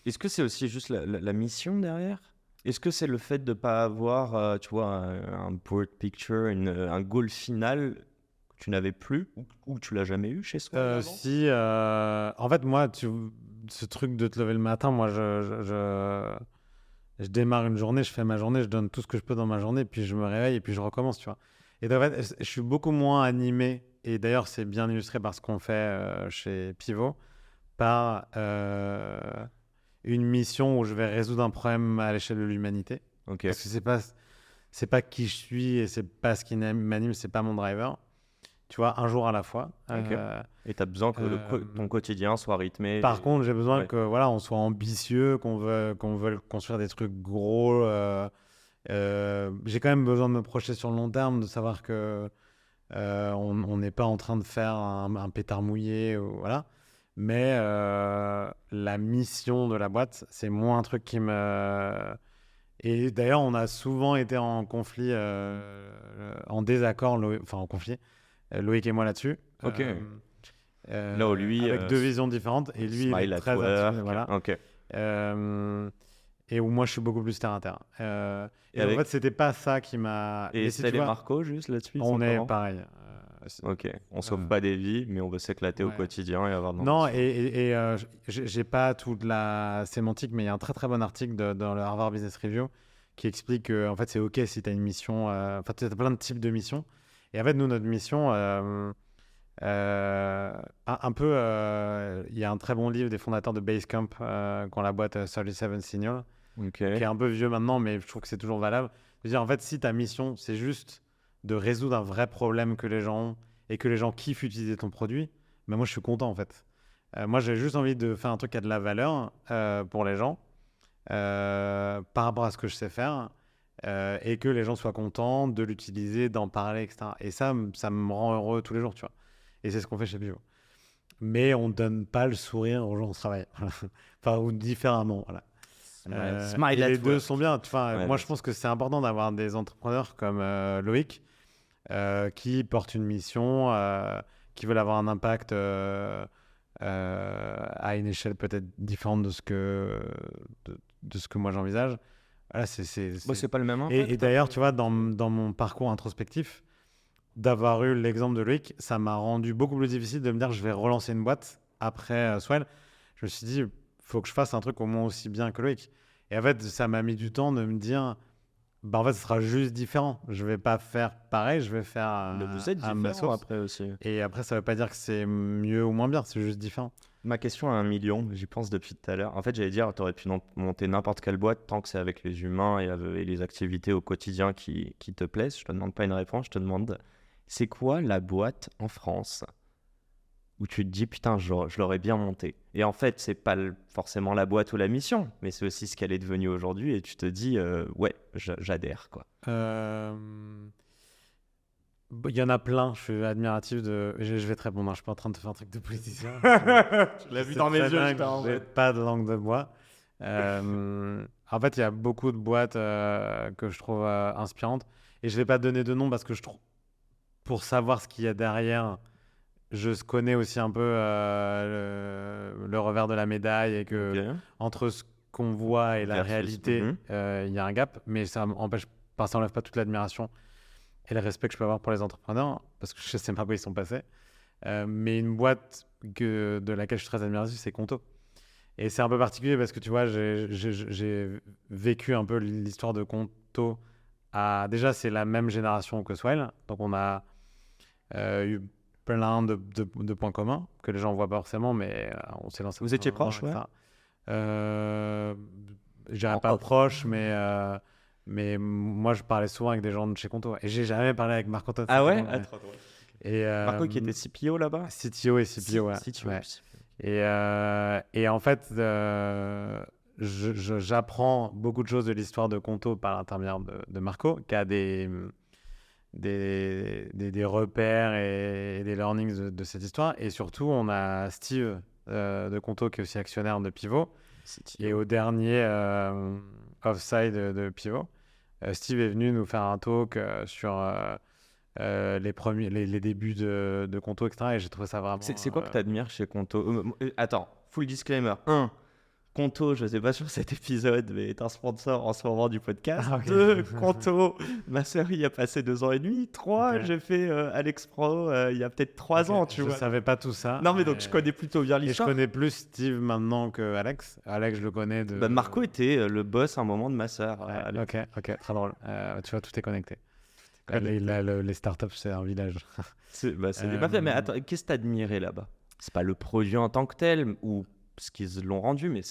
Est-ce que c'est aussi juste la mission derrière? Est-ce que c'est le fait de ne pas avoir, tu vois, un board picture, un goal final que tu n'avais plus ou tu l'as jamais eu chez soi avant? Si, en fait, moi, ce truc de te lever le matin, moi, je démarre une journée, je fais ma journée, je donne tout ce que je peux dans ma journée, puis je me réveille et puis je recommence, tu vois. Et donc, en fait, je suis beaucoup moins animé, et d'ailleurs, c'est bien illustré par ce qu'on fait chez Pivot, par une mission où je vais résoudre un problème à l'échelle de l'humanité. Ok. Parce que c'est pas qui je suis et c'est pas ce qui m'anime, c'est pas mon driver. Tu vois, un jour à la fois. Ok. Et tu as besoin que ton quotidien soit rythmé. Par contre, j'ai besoin Ouais. que voilà, on soit ambitieux, qu'on veuille construire des trucs gros. J'ai quand même besoin de me projeter sur le long terme, de savoir que on n'est pas en train de faire un pétard mouillé, voilà. Mais la mission de la boîte, c'est moins un truc qui me... Et d'ailleurs, on a souvent été en conflit, en désaccord, enfin en conflit, Loïc et moi là-dessus. Ok. Là où lui, avec 2 visions différentes. Et lui, il smile est at très work. actif, voilà. Ok. Et où moi, je suis beaucoup plus terre à terre. Et en avec- fait, c'était pas ça qui m'a... Et Mais si Estelle tu et vois, Marco, juste là-dessus, ils on sont est comment? pareil. Ok. On sauve pas des vies, mais on veut s'éclater au Ouais. quotidien et avoir de Non, l'ambition. et j'ai pas toute la sémantique, mais il y a un très très bon article dans le Harvard Business Review qui explique que en fait, c'est OK si tu as une mission. Enfin, tu as plein de types de missions. Et en fait, nous, notre mission, un peu, il y a un très bon livre des fondateurs de Basecamp, qui ont la boîte 37 Signal, Ok. qui est un peu vieux maintenant, mais je trouve que c'est toujours valable. Je veux dire, en fait, si ta mission, c'est juste de résoudre un vrai problème que les gens ont et que les gens kiffent utiliser ton produit, ben moi, je suis content, en fait. Moi, j'ai juste envie de faire un truc qui a de la valeur pour les gens par rapport à ce que je sais faire et que les gens soient contents de l'utiliser, d'en parler, etc. Et ça me rend heureux tous les jours, tu vois. Et c'est ce qu'on fait chez Bio. Mais on ne donne pas le sourire aux gens au travail. Enfin, ou différemment, voilà. Smile Et at les deux work. sont bien. Enfin, Ouais, moi, bien je sûr. pense que c'est important d'avoir des entrepreneurs comme Loïc qui portent une mission, qui veulent avoir un impact à une échelle peut-être différente de ce que moi j'envisage. Voilà, Bah, c'est pas le même Et impact. d'ailleurs, tu vois, dans mon parcours introspectif, d'avoir eu l'exemple de Loïc, ça m'a rendu beaucoup plus difficile de me dire je vais relancer une boîte après Swell. Je me suis dit, faut que je fasse un truc au moins aussi bien que Loïc. Et en fait, ça m'a mis du temps de me dire, bah en fait, ce sera juste différent. Je vais pas faire pareil, je vais faire Mais vous êtes à ma différents sauce. après aussi. Et après, ça veut pas dire que c'est mieux ou moins bien, c'est juste différent. Ma question à 1 million, j'y pense depuis tout à l'heure. En fait, j'allais dire, tu aurais pu monter n'importe quelle boîte tant que c'est avec les humains et les activités au quotidien qui te plaisent. Je te demande pas une réponse, je te demande, c'est quoi la boîte en France où tu te dis, putain, je l'aurais bien montée. Et en fait, c'est pas forcément la boîte ou la mission, mais c'est aussi ce qu'elle est devenue aujourd'hui et tu te dis, ouais, j'adhère, quoi. Il y en a plein, je suis admiratif de... Je vais te répondre, hein, je suis pas en train de te faire un truc de politicien. Tu l'as vu dans mes yeux, j'étais en j'ai mode. pas de langue de bois. En fait, il y a beaucoup de boîtes que je trouve inspirantes. Et je vais pas donner de nom parce que je trouve... Pour savoir ce qu'il y a derrière, je connais aussi un peu le revers de la médaille et que Ok. entre ce qu'on voit et la Versus. réalité, Mhm. il y a un gap. Mais ça enlève pas toute l'admiration et le respect que je peux avoir pour les entrepreneurs, parce que je sais pas où ils sont passés. Mais une boîte de laquelle je suis très admiratif, c'est Conto. Et c'est un peu particulier parce que tu vois, j'ai vécu un peu l'histoire de Conto déjà, c'est la même génération que Swell. Donc, on a eu plein de points communs que les gens ne voient pas forcément, mais on s'est lancé. Vous étiez proches, ouais. Je dirais pas proche, mais moi, je parlais souvent avec des gens de chez Conto. Et j'ai jamais parlé avec Marc-Antoine. Ah ouais? Trop drôle. Et, Marco qui était CPO là-bas? CTO et CPO, ouais. CTO. Ouais. Et en fait, j'apprends beaucoup de choses de l'histoire de Conto par l'intermédiaire de Marco, qui a des repères et des learnings de cette histoire. Et surtout, on a Steve de Conto, qui est aussi actionnaire de Pivot. Et au dernier offside de Pivot, Steve est venu nous faire un talk sur les débuts de Conto, etc. Et j'ai trouvé ça vraiment... C'est quoi que tu admires chez Conto? Attends, full disclaimer. Conto, je ne sais pas sur cet épisode, mais est un sponsor en ce moment du podcast. 2, Conto, ma sœur y a passé 2 ans et demi. 3, j'ai fait Alex Pro il y a peut-être 3 ans, tu vois. Je ne savais pas tout ça. Non, mais donc je connais plutôt bien l'histoire. Et je connais plus Steve maintenant que Alex. Alex, je le connais de... Marco était le boss à un moment de ma sœur. Ok, très drôle. Tu vois, tout est connecté. Les startups, c'est un village. C'est pas fait, mais attends, qu'est-ce que tu as admiré là-bas? C'est pas le produit en tant que tel ou ce qu'ils l'ont rendu, mais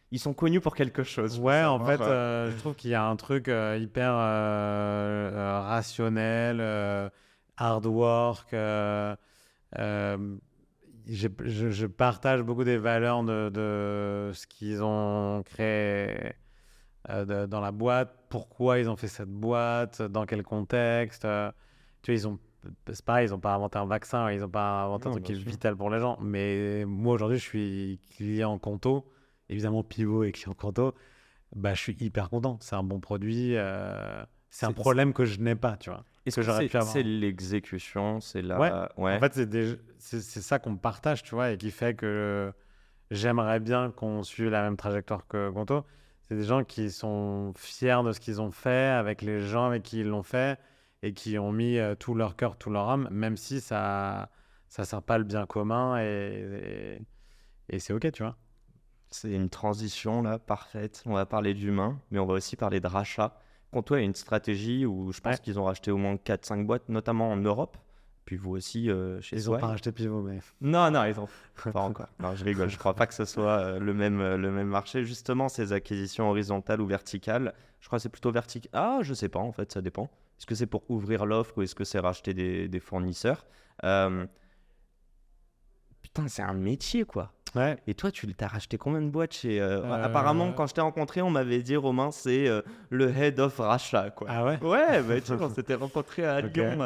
ils sont connus pour quelque chose. Ouais, en fait, je trouve qu'il y a un truc hyper rationnel, hard work. Je partage beaucoup des valeurs de ce qu'ils ont créé dans la boîte, pourquoi ils ont fait cette boîte, dans quel contexte. Tu vois, c'est pareil, ils n'ont pas inventé un vaccin, ils n'ont pas inventé un truc qui est vital pour les gens. Mais moi, aujourd'hui, je suis client Conto. Évidemment, Pivot et client Conto. Je suis hyper content. C'est un bon produit. C'est un problème que je n'ai pas, tu vois. Est-ce que j'aurais pu avoir. C'est l'exécution, c'est la... Ouais. En fait, c'est ça qu'on partage, tu vois, et qui fait que j'aimerais bien qu'on suive la même trajectoire que Conto. C'est des gens qui sont fiers de ce qu'ils ont fait avec les gens avec qui ils l'ont fait et qui ont mis tout leur cœur, tout leur âme, même si ça sert pas le bien commun et c'est ok, tu vois. C'est une transition là, parfaite. On va parler d'humain, mais on va aussi parler de rachat. Conto a une stratégie où je pense qu'ils ont racheté au moins 4-5 boîtes, notamment en Europe. Puis vous aussi chez Ils n'ont pas racheté Pivot, mais... Non, ils n'ont pas encore. Non, je rigole. Je ne crois pas que ce soit le même marché. Justement, ces acquisitions horizontales ou verticales, je crois que c'est plutôt vertical. Ah, je ne sais pas, en fait, ça dépend. Est-ce que c'est pour ouvrir l'offre ou est-ce que c'est racheter des fournisseurs? Putain, c'est un métier, quoi. Ouais. Et toi, tu t'as racheté combien de boîtes chez... Apparemment, quand je t'ai rencontré, on m'avait dit, Romain, c'est le head of rachat, quoi. Ah ouais? Ouais, tu vois, on s'était rencontrés à Lyon,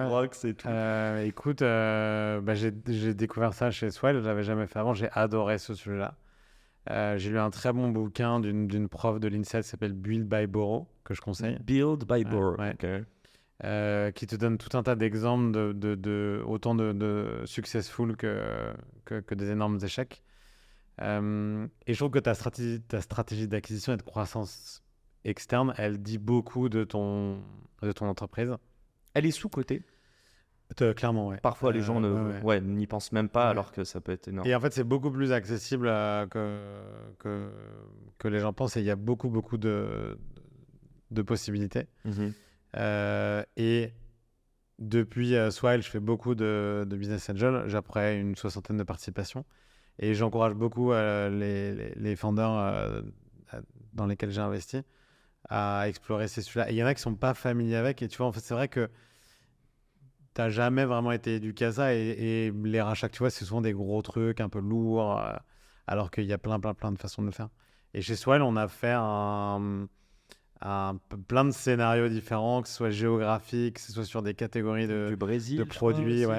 Rox et tout. Écoute, j'ai découvert ça chez Swell, je ne l'avais jamais fait avant, j'ai adoré ce sujet-là. J'ai lu un très bon bouquin d'une prof de l'INSEAD qui s'appelle Build by Borrow, que je conseille. Build by Borrow, qui te donne tout un tas d'exemples autant de successful que des énormes échecs. Et je trouve que ta stratégie d'acquisition et de croissance externe, elle dit beaucoup de ton entreprise. Elle est sous-cotée. Clairement, ouais. Parfois, les gens n'y pensent même pas, alors que ça peut être énorme. Et en fait, c'est beaucoup plus accessible que les gens pensent. Et il y a beaucoup de possibilités. Et depuis Swile, je fais beaucoup de business angel. J'ai après une 60aine de participations. Et j'encourage beaucoup les founders dans lesquels j'ai investi à explorer ces sujets-là. Et il y en a qui ne sont pas familiers avec. Et tu vois, en fait, c'est vrai que tu n'as jamais vraiment été éduqué à ça. Et les rachats que tu vois, c'est souvent des gros trucs un peu lourds, alors qu'il y a plein de façons de le faire. Et chez Swile, on a fait plein de scénarios différents, que ce soit géographique, que ce soit sur des catégories du Brésil, de produits. aussi,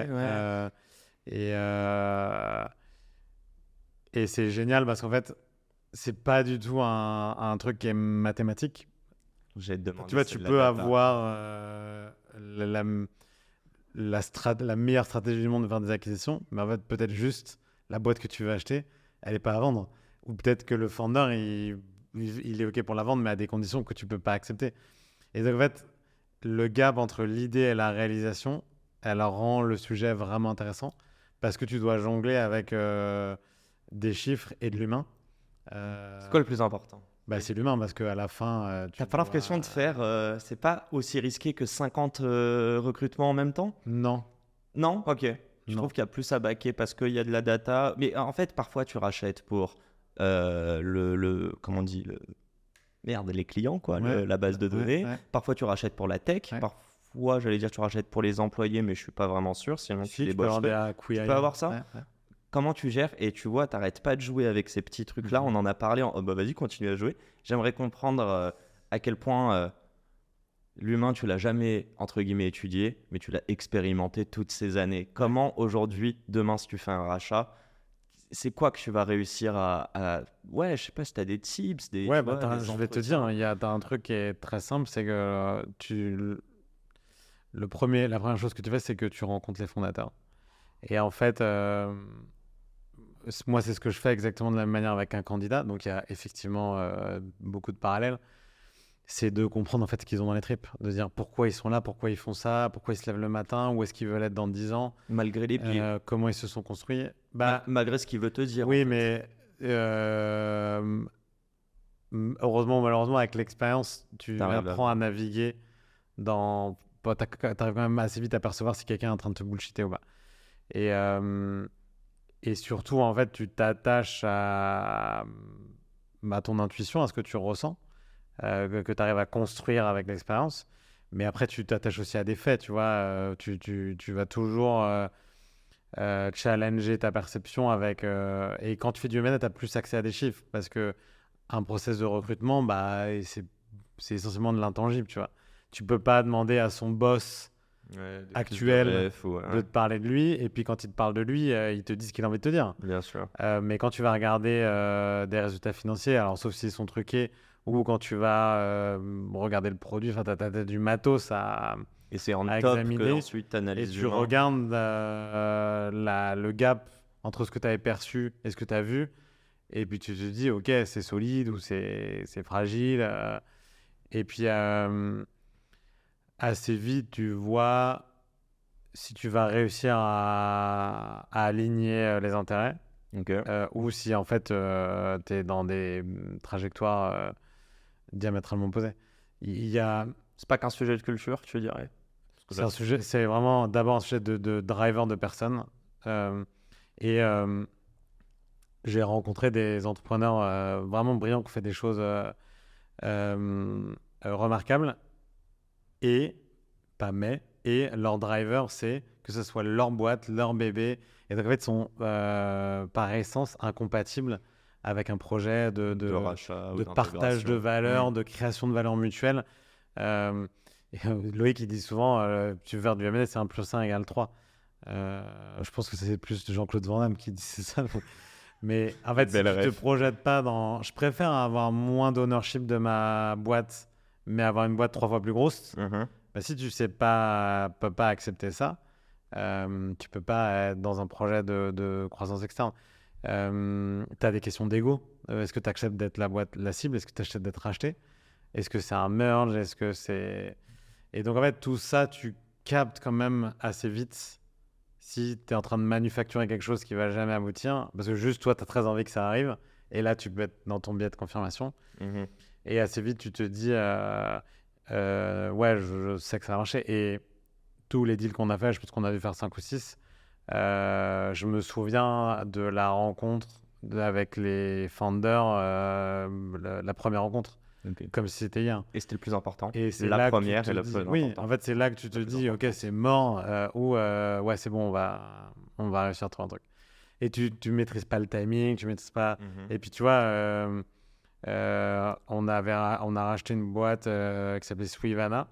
Et c'est génial parce qu'en fait, c'est pas du tout un truc qui est mathématique. J'ai demandé. Tu vois, tu peux avoir la meilleure stratégie du monde de faire des acquisitions, mais en fait, peut-être juste la boîte que tu veux acheter, elle n'est pas à vendre. Ou peut-être que le founder, il est OK pour la vendre, mais à des conditions que tu ne peux pas accepter. Et donc, en fait, le gap entre l'idée et la réalisation, elle rend le sujet vraiment intéressant parce que tu dois jongler avec des chiffres et de l'humain. C'est quoi le plus important? Bah, c'est l'humain parce qu'à la fin, T'as pas l'impression de faire, c'est pas aussi risqué que 50 recrutements en même temps? Non, Non? Ok. Je non. trouve qu'il y a plus à baquer parce qu'il y a de la data. Mais en fait, parfois, tu rachètes pour comment on dit, merde, les clients, quoi, Ouais, la base de ouais, données. ouais, Parfois, tu rachètes pour la tech. ouais. Parfois, j'allais dire, tu rachètes pour les employés, mais je suis pas vraiment sûr, sinon tu Si, tu peux avoir des débaucherais. Tu peux acquis-hires. avoir ça? Ouais, ouais. Comment tu gères? Et tu vois, t'arrêtes pas de jouer avec ces petits trucs-là. On en a parlé. Oh, bah, vas-y, continue à jouer. J'aimerais comprendre à quel point l'humain, tu l'as jamais, entre guillemets, étudié, mais tu l'as expérimenté toutes ces années. Comment aujourd'hui, demain, si tu fais un rachat, c'est quoi que tu vas réussir Ouais, je sais pas si tu as des tips, Ouais, tu bah, vois, des je vais te dire, entretiens. t'as un truc qui est très simple, c'est que la première chose que tu fais, c'est que tu rencontres les fondateurs. Et en fait, moi, c'est ce que je fais exactement de la même manière avec un candidat. Donc, il y a effectivement beaucoup de parallèles. C'est de comprendre en fait ce qu'ils ont dans les tripes, de dire pourquoi ils sont là, pourquoi ils font ça, pourquoi ils se lèvent le matin, où est-ce qu'ils veulent être dans 10 ans, Malgré les pieds. comment ils se sont construits. Bah, Malgré ce qu'il veut te dire, en oui, fait. mais heureusement ou malheureusement, avec l'expérience, tu T'arrives à apprends à voir. naviguer dans. Bah, t'arrives quand même assez vite à percevoir si quelqu'un est en train de te bullshiter ou pas. Et, euh, et surtout, en fait, tu t'attaches à ton intuition, à ce que tu ressens, que tu arrives à construire avec l'expérience. Mais après, tu t'attaches aussi à des faits, tu vois. Tu vas toujours challenger ta perception avec. Et quand tu fais du M&A, tu as plus accès à des chiffres parce que un process de recrutement, bah, c'est essentiellement de l'intangible, tu vois. Tu peux pas demander à son boss Ouais, des prises de actuel ref, de ouais, te parler de lui, et puis quand il te parle de lui, il te dit ce qu'il a envie de te dire. bien sûr. Mais quand tu vas regarder des résultats financiers, alors sauf s'ils sont truqués, ou quand tu vas regarder le produit, enfin, t'as du matos Et c'est en à top que examiner, ensuite tu et analyses tu l'humain. regardes le gap entre ce que tu avais perçu et ce que tu as vu, et puis tu te dis, ok, c'est solide ou c'est fragile. Et puis assez vite, tu vois si tu vas réussir à aligner les intérêts, Ok. ou si en fait tu es dans des trajectoires diamétralement opposées. Il y a, C'est pas qu'un sujet de culture, tu dirais? Parce que c'est là, un sujet, c'est vraiment d'abord un sujet de driver de personnes. Euh, et j'ai rencontré des entrepreneurs vraiment brillants qui ont fait des choses remarquables, et pas mais, et leur driver, c'est que ce soit leur boîte, leur bébé, et donc en fait, sont par essence incompatibles avec un projet de rachat ou de partage de d'intégration. valeurs, de création de valeurs mutuelles. Euh, Loïc, il dit souvent, tu veux faire du M&A, c'est 1 + 1 = 3. Je pense que c'est plus Jean-Claude Van Damme qui dit ça. Mais en fait, si Belle tu te ref. projettes pas dans... Je préfère avoir moins d'ownership de ma boîte, mais avoir une boîte 3 fois plus grosse. Mhm. Bah, si tu sais pas, peux pas accepter ça, tu peux pas être dans un projet de croissance externe. Tu as des questions d'ego. Est-ce que tu acceptes d'être la boîte, la cible? Est-ce que tu acceptes d'être racheté? Est-ce que c'est un merge? Est-ce que c'est... Et donc, en fait, tout ça, tu captes quand même assez vite si tu es en train de manufacturer quelque chose qui va jamais aboutir. Parce que juste toi, tu as très envie que ça arrive. Et là, tu peux être dans ton biais de confirmation. Mhm. Et assez vite, tu te dis, ouais, je sais que ça va marcher. Et tous les deals qu'on a fait, je pense qu'on a dû faire 5 ou 6. Je me souviens de la rencontre avec les founders, la première rencontre, Ok. comme si c'était hier. Et c'était le plus important. Et c'est La là que tu première te et la dis, plus oui, importante. en fait, c'est là que tu te La plus dis, ok, importante. c'est mort, ou ouais, c'est bon, on va réussir à trouver un truc. Et tu maîtrises pas le timing, tu maîtrises pas. Mhm. Et puis tu vois, on a racheté une boîte qui s'appelait Suivana.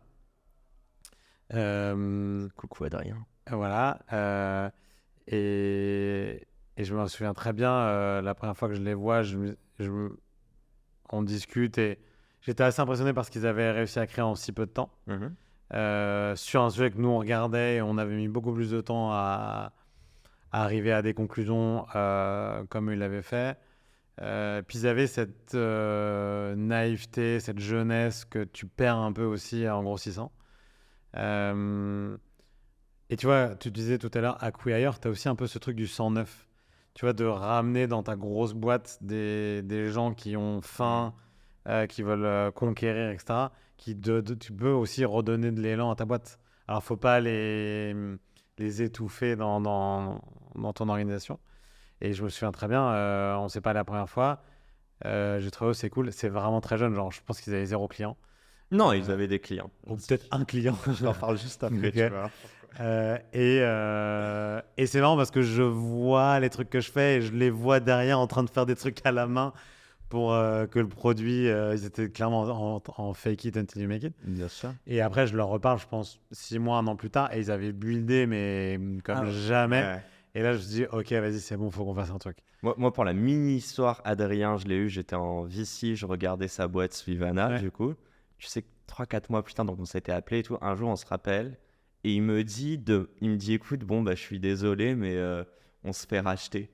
Coucou Adrien. Voilà. Et je me souviens très bien, la première fois que je les vois, on discute, et j'étais assez impressionné par ce qu'ils avaient réussi à créer en si peu de temps. Mhm. Sur un sujet que nous on regardait, et on avait mis beaucoup plus de temps à arriver à des conclusions comme ils l'avaient fait. Puis ils avaient cette naïveté, cette jeunesse que tu perds un peu aussi en grossissant. Euh, et tu vois, tu disais tout à l'heure, Acquire, tu as aussi un peu ce truc du 109. Tu vois, de ramener dans ta grosse boîte des gens qui ont faim, qui veulent conquérir, etc., tu peux aussi redonner de l'élan à ta boîte. Alors, faut pas les étouffer dans ton organisation. Et je me souviens très bien, on s'est parlé la première fois. J'ai trouvé, c'est cool, c'est vraiment très jeune. Genre, je pense qu'ils avaient 0 client. Non, ils avaient des clients. Ou peut-être un client. Je t'en parle juste après, Ok. tu vois. Et c'est marrant parce que je vois les trucs que je fais et je les vois derrière en train de faire des trucs à la main pour que le produit, ils étaient clairement en fake it until you make it. Bien sûr. Et après, je leur reparle, je pense, 6 mois, 1 an plus tard, et ils avaient buildé, mais comme jamais. Ouais. Et là, je dis, ok, vas-y, c'est bon, faut qu'on fasse un truc. Moi, pour la mini-histoire, Adrien, je l'ai eu, j'étais en VC, je regardais sa boîte Suivana, Ouais. du coup. Tu sais que 3-4 mois plus tard, donc on s'était appelé et tout, un jour on se rappelle, et il me dit, écoute, bon, bah, je suis désolé, mais on se fait racheter.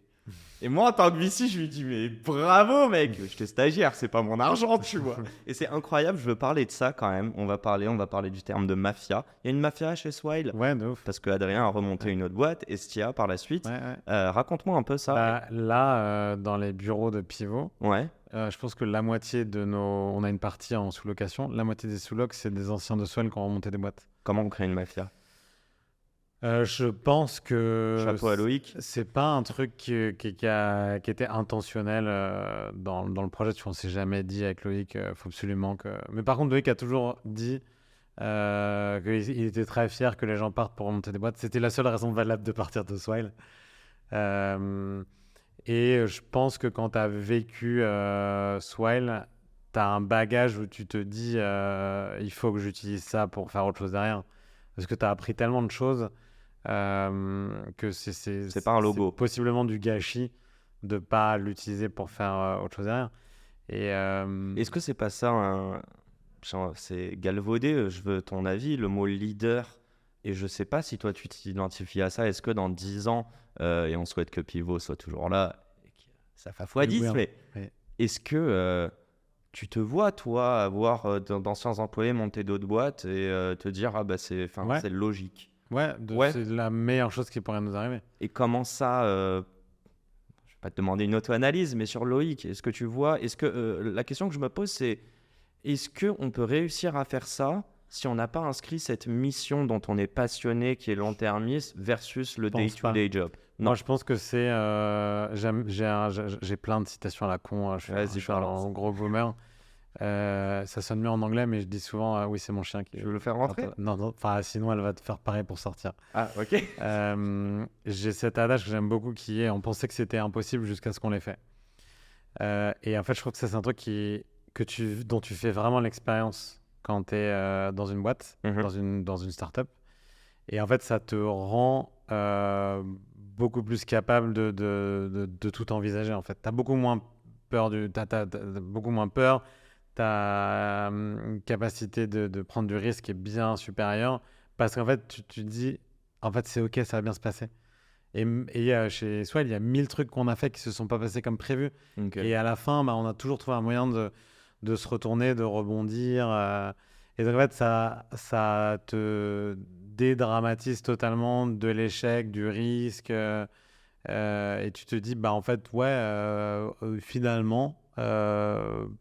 Et moi, en tant que VC, je lui dis, mais bravo, mec, j'étais stagiaire, c'est pas mon argent, tu vois. Et c'est incroyable, je veux parler de ça quand même. On va parler du terme de mafia. Il y a une mafia chez Swile, Ouais, de ouf. parce que Adrien a remonté une autre boîte, Estia par la suite. Ouais, ouais. Raconte-moi un peu ça. Bah, là, dans les bureaux de Pivot, Ouais. je pense que la moitié de nos. On a une partie en sous-location. La moitié des sous-locs, c'est des anciens de Swell qui ont remonté des boîtes. Comment on crée une mafia? Je pense que Chapeau à Loïc. c'est pas un truc qui était intentionnel dans le projet. Tu vois, on s'est jamais dit avec Loïc, faut absolument que. Mais par contre, Loïc a toujours dit qu'il était très fier que les gens partent pour remonter des boîtes. C'était la seule raison valable de partir de Swile. Et je pense que quand tu as vécu Swile, tu as un bagage où tu te dis il faut que j'utilise ça pour faire autre chose derrière. Parce que tu as appris tellement de choses que C'est pas un logo. c'est possiblement du gâchis de pas l'utiliser pour faire autre chose derrière. Et Est-ce que c'est pas ça genre, c'est galvaudé, je veux ton avis, le mot leader, et je sais pas si toi tu t'identifies à ça, est-ce que dans 10 ans, et on souhaite que Pivot soit toujours là, et que ça fait x10, Oui, mais oui. est-ce que tu te vois, toi, avoir d'anciens employés monter d'autres boîtes et te dire, ah bah c'est Ouais. logique. Ouais, Ouais. c'est la meilleure chose qui pourrait nous arriver. Et comment ça, je vais pas te demander une auto-analyse, mais sur Loïc, est-ce que tu vois, la question que je me pose, c'est est-ce qu'on peut réussir à faire ça si on n'a pas inscrit cette mission dont on est passionné, qui est long-termiste, versus le Pense pas. day-to-day job? Non. Moi, je pense que c'est. J'ai plein de citations à la con. Je Vas-y, suis un balance. gros boomer. Ça sonne mieux en anglais, mais je dis souvent oui, c'est mon chien qui. Tu veux le faire rentrer? Non, non. Enfin, sinon, elle va te faire pareil pour sortir. Ah, ok. J'ai cet adage que j'aime beaucoup qui est on pensait que c'était impossible jusqu'à ce qu'on l'ait fait. Et en fait, je trouve que ça, c'est un truc dont tu fais vraiment l'expérience quand tu es dans une boîte, dans une startup. Et en fait, ça te rend beaucoup plus capable de tout envisager. En fait, tu as beaucoup moins peur, t'as beaucoup moins peur. Ta capacité de prendre du risque est bien supérieure parce qu'en fait, tu te dis, en fait, c'est OK, ça va bien se passer. Et chez Swell, il y a 1000 trucs qu'on a fait qui se sont pas passés comme prévu. Ok. Et à la fin, bah, on a toujours trouvé un moyen de se retourner, de rebondir. Et donc, en fait, ça te dédramatise totalement de l'échec, du risque. Et tu te dis, bah, en fait, ouais, finalement,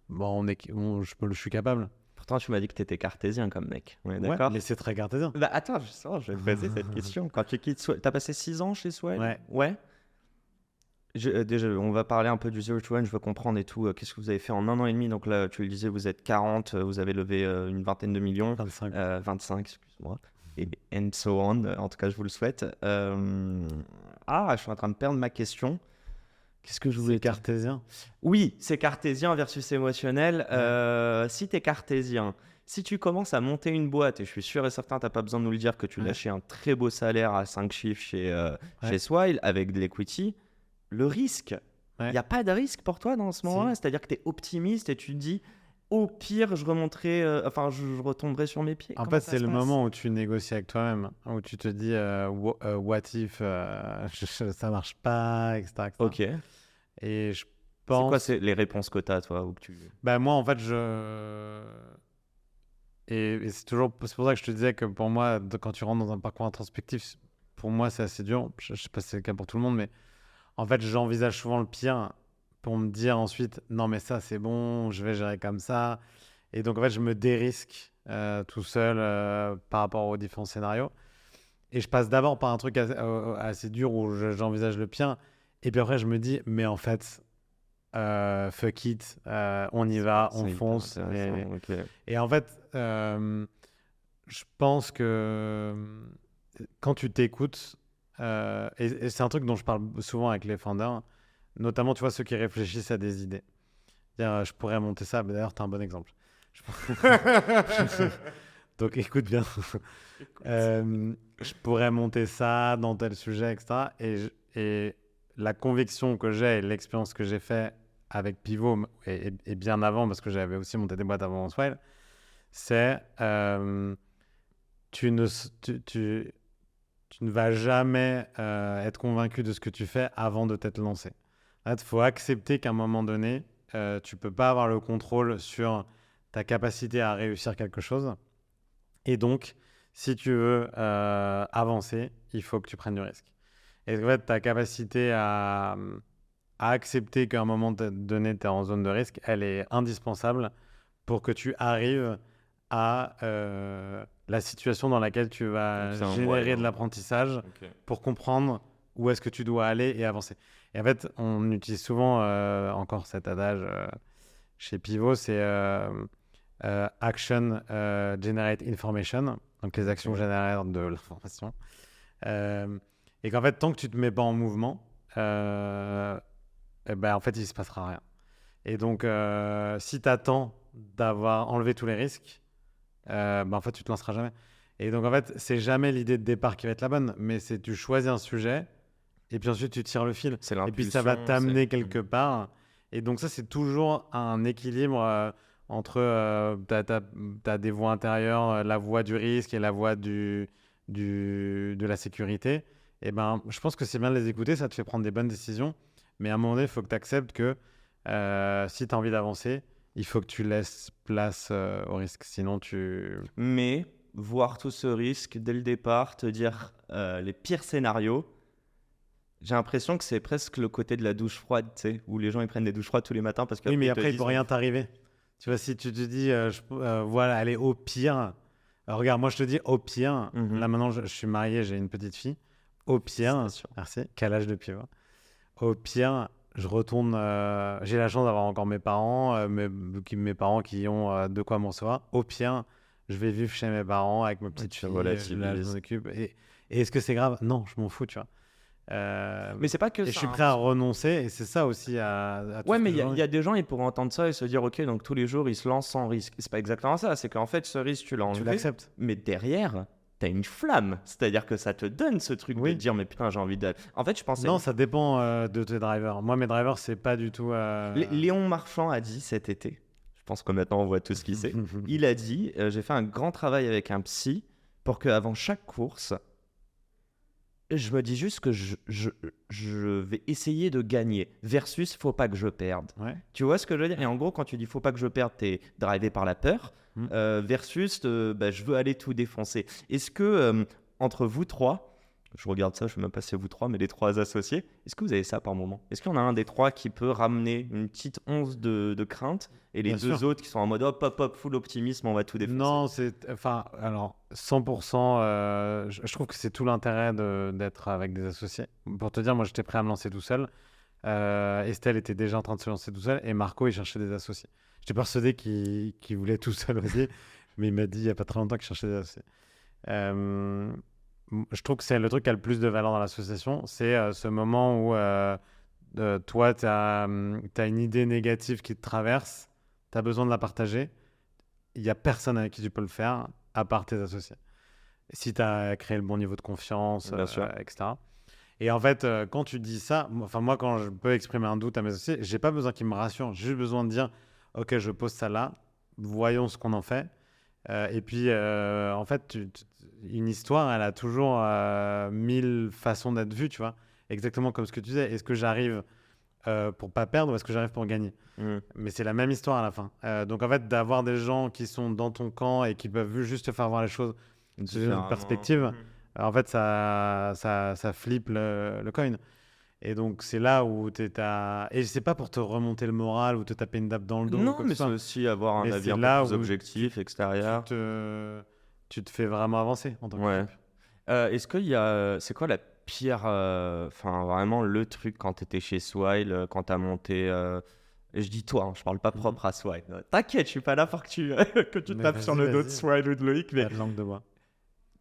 bon, je suis capable. Pourtant, tu m'as dit que tu étais cartésien comme mec. On est Ouais, d'accord? mais c'est très cartésien. Bah, attends, justement, je vais te poser cette question. Quand tu quittes Swell, t'as passé 6 ans chez Swell? Ouais. Ouais. Déjà, on va parler un peu du Zero to One, je veux comprendre et tout. Qu'est-ce que vous avez fait en 1 an et demi? Donc là, tu le disais, vous êtes 40, vous avez levé une vingtaine de millions. 25. 25, excuse-moi. Et and so on. En tout cas, je vous le souhaite. Je suis en train de perdre ma question. Qu'est-ce que je voulais C'est dire? cartésien. Oui, c'est cartésien versus émotionnel. Si tu es cartésien, si tu commences à monter une boîte, et je suis sûr et certain, tu n'as pas besoin de nous le dire, que tu lâchais un très beau salaire à 5 chiffres chez Swile avec de l'equity, le risque, il n'y a pas de risque pour toi dans ce moment-là. C'est-à-dire que tu es optimiste et tu te dis, au pire, je remonterai, je retomberai sur mes pieds. En fait, c'est le moment où tu négocies avec toi-même, où tu te dis what if ça marche pas, etc. Ok. Et je C'est pense. quoi les réponses que tu as, toi ou que tu... Bah, moi, en fait, et c'est pour ça que je te disais que pour moi, quand tu rentres dans un parcours introspectif, pour moi, c'est assez dur. Je sais pas si c'est le cas pour tout le monde, mais en fait, j'envisage souvent le pire pour me dire ensuite, non, mais ça, c'est bon, je vais gérer comme ça. Et donc, en fait, je me dérisque tout seul par rapport aux différents scénarios. Et je passe d'abord par un truc assez dur où j'envisage le pire. Et puis après, je me dis, mais en fait, fuck it, on y va, on C'est hyper fonce. intéressant, ok. Et en fait, je pense que quand tu t'écoutes, et c'est un truc dont je parle souvent avec les founders, notamment, tu vois, ceux qui réfléchissent à des idées. Dire, je pourrais monter ça, mais d'ailleurs, tu as un bon exemple. Donc, écoute bien. Je pourrais monter ça dans tel sujet, etc. Et la conviction que j'ai et l'expérience que j'ai fait avec Pivot, et bien avant, parce que j'avais aussi monté des boîtes avant Swile, c'est tu ne vas jamais être convaincu de ce que tu fais avant de t'être lancé. Il faut accepter qu'à un moment donné, tu ne peux pas avoir le contrôle sur ta capacité à réussir quelque chose. Et donc, si tu veux avancer, il faut que tu prennes du risque. Et en fait, ta capacité à accepter qu'à un moment donné, tu es en zone de risque, elle est indispensable pour que tu arrives à la situation dans laquelle tu vas générer de l'apprentissage pour comprendre où est-ce que tu dois aller et avancer. Et en fait, on utilise souvent encore cet adage chez Pivot, c'est action generate information, donc les actions génèrent de l'information. Et qu'en fait, tant que tu te mets pas en mouvement, eh ben, en fait, il se passera rien. Et donc, si tu attends d'avoir enlevé tous les risques, ben, en fait, tu te lanceras jamais. Et donc, en fait, c'est jamais l'idée de départ qui va être la bonne, mais c'est tu choisis un sujet et puis ensuite tu tires le fil. Et puis ça va t'amener quelque part. Et donc, ça, c'est toujours un équilibre entre t'as des voies intérieures, la voie du risque et la voie de la sécurité. Et ben, je pense que c'est bien de les écouter, ça te fait prendre des bonnes décisions. Mais à un moment donné, il faut que tu acceptes que si tu as envie d'avancer, il faut que tu laisses place au risque. Sinon, Mais voir tout ce risque dès le départ, te dire les pires scénarios, j'ai l'impression que c'est presque le côté de la douche froide, tu sais, où les gens ils prennent des douches froides tous les matins parce qu'après oui, mais ils après, il ne peut rien t'arriver. Tu vois, si tu te dis, voilà, allez, au pire. Alors, regarde, moi, je te dis, au pire. Là, maintenant, je suis marié, j'ai une petite fille. Au pire, merci, quel âge de pivot. Au pire, je retourne. J'ai la chance d'avoir encore mes parents, mes parents qui ont de quoi m'en recevoir. Au pire, je vais vivre chez mes parents avec ma petite fille. Je m'en occupe. Et est-ce que c'est grave? Non, je m'en fous, tu vois. Mais c'est pas que et ça. Je suis prêt à renoncer, et c'est ça aussi à ouais, mais il y a des gens, ils pourraient entendre ça et se dire, ok, donc tous les jours, ils se lancent sans risque. C'est pas exactement ça. C'est qu'en fait, ce risque, tu l'as enlevé. Tu l'acceptes. Mais derrière, t'as une flamme. C'est-à-dire que ça te donne ce truc de te dire, mais putain, j'ai envie de. En fait, je pensais. Non, ça dépend de tes drivers. Moi, mes drivers, c'est pas du tout. Léon Marchand a dit cet été. Je pense que maintenant, on voit tout ce qu'il sait. Il a dit, j'ai fait un grand travail avec un psy pour qu'avant chaque course, je me dis juste que je vais essayer de gagner versus faut pas que je perde. Ouais. Tu vois ce que je veux dire? Et en gros, quand tu dis faut pas que je perde, t'es drivé par la peur versus je veux aller tout défoncer. Est-ce que entre vous trois, je regarde ça, je ne sais même pas si c'est vous trois, mais les trois associés, est-ce que vous avez ça par moment? Est-ce qu'il y en a un des trois qui peut ramener une petite once de crainte et les deux autres qui sont en mode hop, hop, hop, full optimisme, on va tout défoncer? Non, alors 100%, je trouve que c'est tout l'intérêt d'être avec des associés. Pour te dire, moi j'étais prêt à me lancer tout seul. Estelle était déjà en train de se lancer tout seul et Marco il cherchait des associés. J'étais persuadé qu'il voulait tout seul aussi, mais il m'a dit il n'y a pas très longtemps qu'il cherchait des associés. Je trouve que c'est le truc qui a le plus de valeur dans l'association, c'est ce moment où toi, tu as une idée négative qui te traverse, tu as besoin de la partager, il n'y a personne avec qui tu peux le faire, à part tes associés. Si tu as créé le bon niveau de confiance, etc. Et en fait, quand tu dis ça, moi, quand je peux exprimer un doute à mes associés, j'ai pas besoin qu'ils me rassurent, j'ai juste besoin de dire, ok, je pose ça là, voyons ce qu'on en fait. Et puis, en fait, une histoire, elle a toujours 1000 façons d'être vue, tu vois. Exactement comme ce que tu disais. Est-ce que j'arrive pour pas perdre ou est-ce que j'arrive pour gagner? Mais c'est la même histoire à la fin. Donc, en fait, d'avoir des gens qui sont dans ton camp et qui peuvent juste te faire voir les choses d'une perspective, en fait, ça flippe le coin. Et donc, c'est là où et c'est pas pour te remonter le moral ou te taper une tape dans le dos ou Non, quoi que mais ce c'est soit. aussi avoir un Mais avis c'est un peu là plus où objectif, tu extérieur. tu te fais vraiment avancer en tant Ouais. qu'équipe. Est-ce qu'il y a... C'est quoi la pire... Enfin, vraiment, le truc quand tu étais chez Swile, quand tu as monté... Et je dis toi, hein, je parle pas propre à Swile. T'inquiète, je suis pas là pour que tu, que tu Mais tapes sur vas-y, le dos de vas-y, Swile ou de Loïc, mais pas de langue de bois.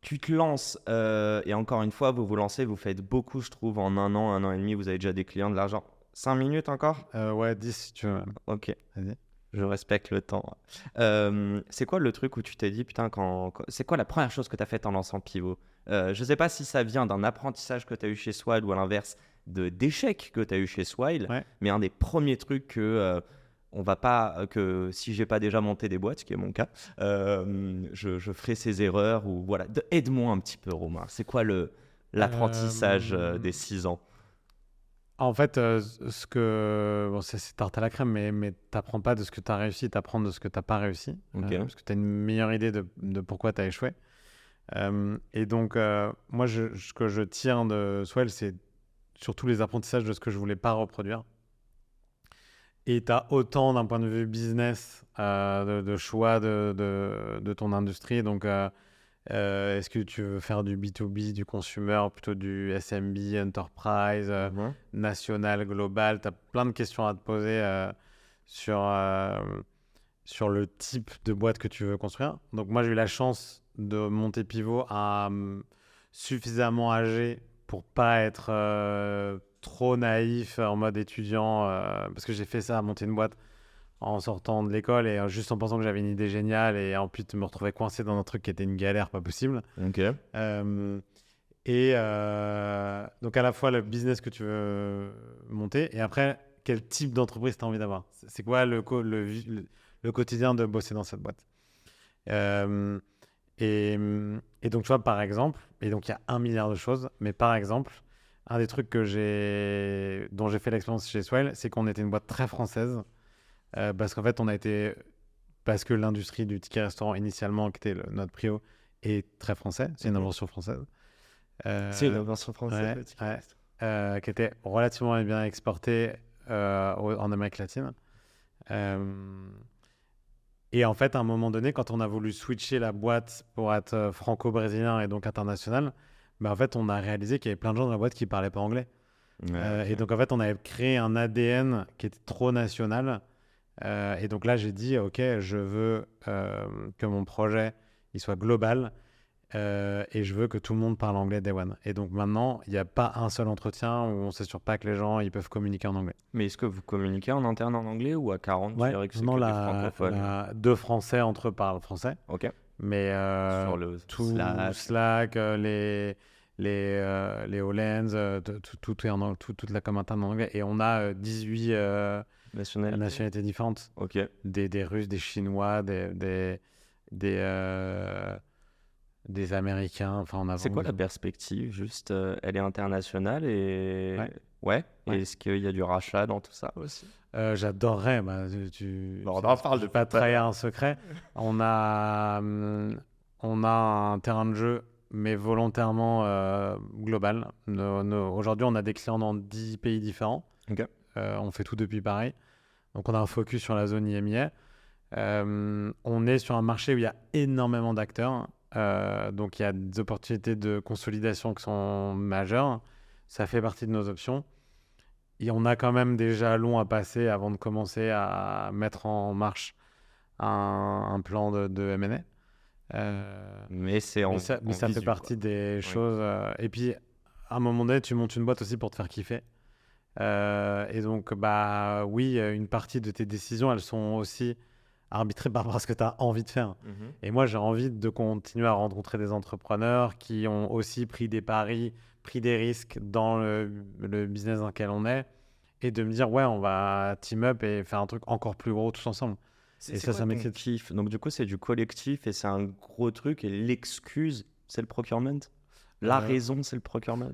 tu te lances, et encore une fois, vous vous lancez, vous faites beaucoup, je trouve, en 1 an et demi, vous avez déjà des clients, de l'argent. 5 minutes encore? Ouais, 10 si tu veux même. Ok, Vas-y. je respecte le temps. C'est quoi le truc où tu t'es dit, putain, c'est quoi la première chose que tu as faite en lançant Pivot? Je sais pas si ça vient d'un apprentissage que tu as eu chez Swile ou à l'inverse d'échecs que tu as eu chez Swile, Ouais. mais un des premiers trucs on va pas, que si j'ai pas déjà monté des boîtes, ce qui est mon cas, je ferai ces erreurs ou voilà. Aide-moi un petit peu, Romain. C'est quoi l'apprentissage des 6 ans? En fait, bon, c'est tarte à la crème, mais t'apprends pas de ce que tu as réussi, t'apprends de ce que t'as pas réussi, Ok. parce que tu as une meilleure idée de pourquoi tu as échoué. Et donc, moi, ce que je tire de Swell, c'est surtout les apprentissages de ce que je voulais pas reproduire. Et tu as autant d'un point de vue business de choix de ton industrie. Donc, est-ce que tu veux faire du B2B, du consumer, plutôt du SMB, enterprise, Mhm. national, global? Tu as plein de questions à te poser sur, sur le type de boîte que tu veux construire. Donc, moi, j'ai eu la chance de monter Pivot suffisamment âgé pour pas être trop naïf en mode étudiant, parce que j'ai fait ça, monter une boîte en sortant de l'école et juste en pensant que j'avais une idée géniale et ensuite me retrouver coincé dans un truc qui était une galère pas possible. Ok. Donc à la fois le business que tu veux monter et après quel type d'entreprise tu as envie d'avoir. C'est quoi le quotidien de bosser dans cette boîte. Euh, et donc tu vois par exemple, et donc il y a 1 milliard de choses, mais par exemple, un des trucs dont j'ai fait l'expérience chez Swell, c'est qu'on était une boîte très française. Parce qu'en fait, parce que l'industrie du ticket restaurant initialement, qui était notre prio, est très français. C'est une Mhm. invention française. C'est une invention française. Ouais, le ticket ouais. resto. Qui était relativement bien exportée en Amérique latine. Euh, et en fait, à un moment donné, quand on a voulu switcher la boîte pour être franco-brésilien et donc international, bah, en fait, on a réalisé qu'il y avait plein de gens dans la boîte qui ne parlaient pas anglais. Ouais, Et ok. donc, en fait, on avait créé un ADN qui était trop national. Et donc là, j'ai dit, OK, je veux que mon projet il soit global et je veux que tout le monde parle anglais day one. Et donc maintenant, il n'y a pas un seul entretien où on s'assure pas que les gens ils peuvent communiquer en anglais. Mais est-ce que vous communiquez en interne en anglais ou à 40, tu Ouais, dirais que c'est non, que des francophones? deux Français entre eux parlent français, Ok. mais Sur le tout Slack. Slack, les Hollands, tout est toute la com interne en anglais. Et on a 18 Nationalité. nationalités différentes. Ok. Des Russes, des Chinois, des, euh, des Américains. Enfin, on a C'est quoi la vraiment... perspective? Juste, elle est internationale et... Ouais. Ouais. Et Ouais. est-ce qu'il y a du rachat dans tout ça aussi? J'adorerais. Bon, on en parle je vais depuis pas tout à trahir l'heure. un secret. On a un terrain de jeu, mais volontairement global. Aujourd'hui, on a des clients dans 10 pays différents. Ok. On fait tout depuis Paris. Donc, on a un focus sur la zone IMIA. On est sur un marché où il y a énormément d'acteurs. Donc, il y a des opportunités de consolidation qui sont majeures. Ça fait partie de nos options. Et on a quand même des jalons à passer avant de commencer à mettre en marche un plan de M&A. Mais c'est Mais en, ça en fait visu, quoi. partie des Oui. choses. Et puis, à un moment donné, tu montes une boîte aussi pour te faire kiffer. Et donc, bah oui, une partie de tes décisions, elles sont aussi arbitrées par rapport à ce que tu as envie de faire. Mhm. Et moi, j'ai envie de continuer à rencontrer des entrepreneurs qui ont aussi pris des paris, pris des risques dans le business dans lequel on est, et de me dire, ouais, on va team up et faire un truc encore plus gros tous ensemble. Et C'est ça, quoi ça ton m'excite. kiff? Donc, du coup, c'est du collectif et c'est un gros truc. Et l'excuse, c'est le procurement? La Euh, raison, c'est le procurement?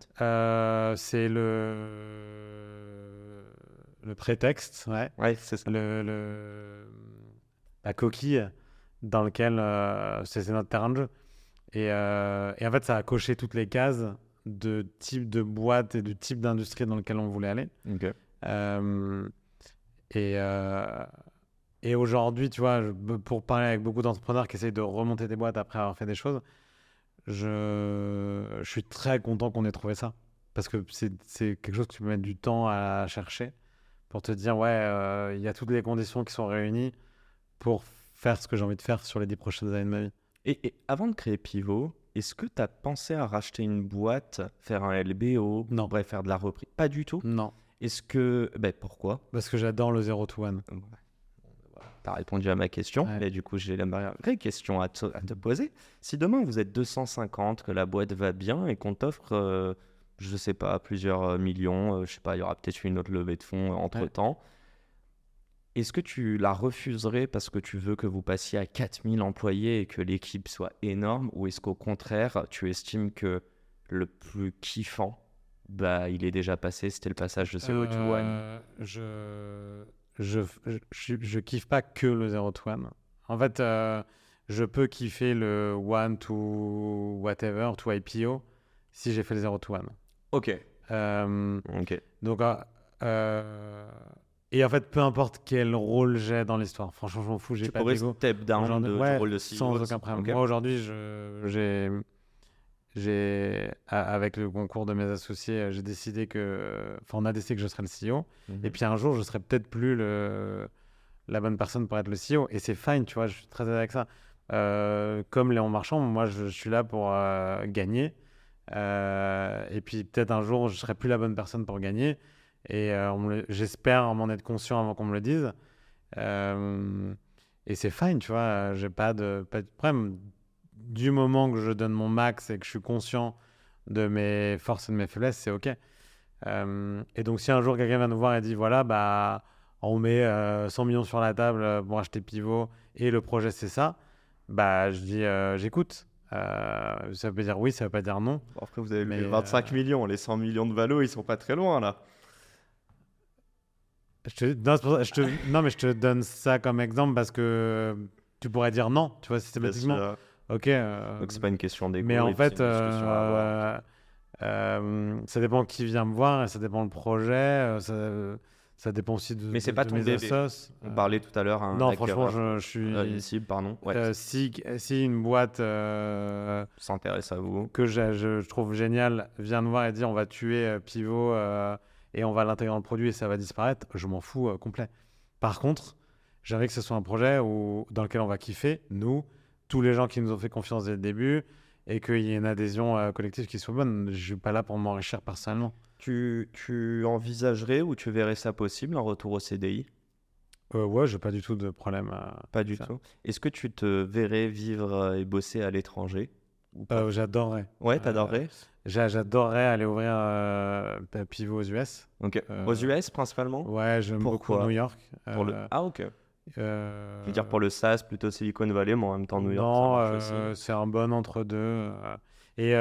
c'est le prétexte, ouais. Ouais, c'est ça. La coquille dans lequel c'est notre terrain de jeu. Et en fait, ça a coché toutes les cases de type de boîte et du type d'industrie dans lequel on voulait aller. Ok. Euh, et, euh, et aujourd'hui, tu vois, pour parler avec beaucoup d'entrepreneurs qui essayent de remonter des boîtes après avoir fait des choses, je suis très content qu'on ait trouvé ça. Parce que c'est quelque chose que tu peux mettre du temps à chercher pour te dire, ouais, il y a toutes les conditions qui sont réunies pour faire ce que j'ai envie de faire sur les 10 prochaines années de ma vie. Et avant de créer Pivot, est-ce que tu as pensé à racheter une boîte, faire un LBO, Non. bref, faire de la reprise? Pas du tout. Non, Est-ce que... pourquoi? parce que j'adore le 0 to 1. Ouais. Tu as répondu à ma question, Ouais. mais du coup, j'ai la vraie question à te poser. Si demain, vous êtes 250, que la boîte va bien et qu'on t'offre, je sais pas, plusieurs millions, je sais pas, il y aura peut-être une autre levée de fonds entre-temps, est-ce que tu la refuserais parce que tu veux que vous passiez à 4000 employés et que l'équipe soit énorme, ou est-ce qu'au contraire, tu estimes que le plus kiffant, il est déjà passé, c'était le passage de CO to One? Je kiffe pas que le 0 to 1. En fait, je peux kiffer le 1 to whatever, to IPO, si j'ai fait le 0 to 1. Ok. Ok. Donc, et en fait, peu importe quel rôle j'ai dans l'histoire, franchement, je m'en fous, j'ai Tu pas pourrais d'ego. step down du rôle de CEO sans aucun problème. Ok. Moi, aujourd'hui, avec le concours de mes associés, j'ai décidé on a décidé que je serais le CEO. Et puis un jour, je serai peut-être plus la bonne personne pour être le CEO. Et c'est fine, tu vois, je suis très à l'aise avec ça. Comme Léon Marchand, moi, je suis là pour gagner. Et puis peut-être un jour, je serai plus la bonne personne pour gagner. Et j'espère m'en être conscient avant qu'on me le dise. Et c'est fine, tu vois, j'ai pas de problème. Du moment que je donne mon max et que je suis conscient de mes forces et de mes faiblesses, c'est OK. Et donc, si un jour quelqu'un vient nous voir et dit voilà, on met 100 millions sur la table pour acheter Pivot et le projet c'est ça, je dis j'écoute. Ça veut dire oui, ça veut pas dire non. Après, vous avez levé 25 millions, les 100 millions de valo, ils sont pas très loin là. Non, mais je te donne ça comme exemple parce que tu pourrais dire non, tu vois, systématiquement. Ok. Donc, c'est pas une question d'égo. Mais en fait, c'est une discussion à avoir. ça dépend qui vient me voir et ça dépend le projet. Ça dépend aussi Mais c'est pas ton mes bébé. assos. On parlait tout à l'heure. Non, franchement, je suis. Cible, pardon. Ouais. Si une boîte s'intéresse à vous, que je trouve géniale vient me voir et dit on va tuer Pivot et on va l'intégrer dans le produit et ça va disparaître, je m'en fous complet. Par contre, j'aimerais que ce soit un projet dans lequel on va kiffer, nous, tous les gens qui nous ont fait confiance dès le début, et qu'il y ait une adhésion collective qui soit bonne. Je ne suis pas là pour m'enrichir personnellement. Tu envisagerais ou tu verrais ça possible, un retour au CDI? Ouais, j'ai pas du tout de problème. Pas du tout. Est-ce que tu te verrais vivre et bosser à l'étranger? J'adorerais. Ouais, t'adorerais? J'adorerais aller ouvrir Pivot aux US. Ok. Aux US principalement? Ouais, j'aime beaucoup New York. Ah, ok. Je veux dire pour le SaaS, plutôt Silicon Valley, mais en même temps New York. Non, c'est un bon entre-deux. Et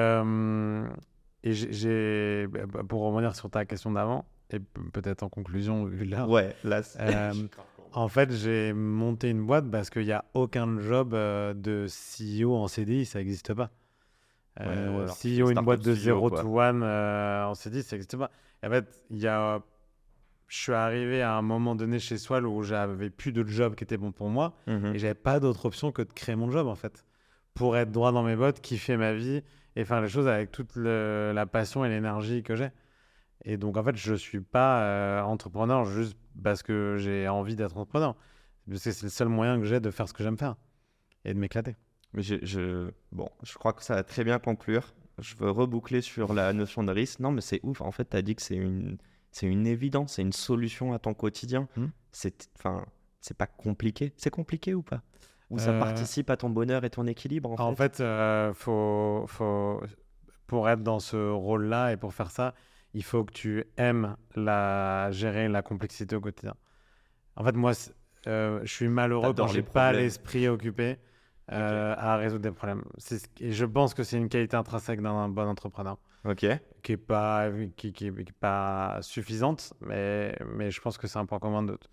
pour revenir sur ta question d'avant, et peut-être en conclusion, vu là. Ouais, là, en fait, j'ai monté une boîte parce qu'il n'y a aucun job de CEO en CDI, ça n'existe pas. CEO, une boîte de 0 to 1 en CDI, ça n'existe pas. Et en fait, je suis arrivé à un moment donné chez Swal où j'avais plus de job qui était bon pour moi et j'avais pas d'autre option que de créer mon job en fait, pour être droit dans mes bottes, kiffer ma vie et faire les choses avec toute la passion et l'énergie que j'ai. Et donc en fait, je suis pas entrepreneur juste parce que j'ai envie d'être entrepreneur, parce que c'est le seul moyen que j'ai de faire ce que j'aime faire et de m'éclater. Mais je crois que ça va très bien conclure. Je veux reboucler sur la notion de risque. Non, mais c'est ouf. En fait, tu as dit que c'est une évidence, c'est une solution à ton quotidien. C'est pas compliqué. C'est compliqué ou pas? Ou ça participe à ton bonheur et ton équilibre en fait, pour être dans ce rôle-là et pour faire ça, il faut que tu aimes gérer la complexité au quotidien. En fait, moi, je suis malheureux quand je n'ai pas l'esprit occupé à résoudre des problèmes. Et je pense que c'est une qualité intrinsèque d'un bon entrepreneur. Ok. Qui est pas suffisante, mais je pense que c'est un point commun d'autres.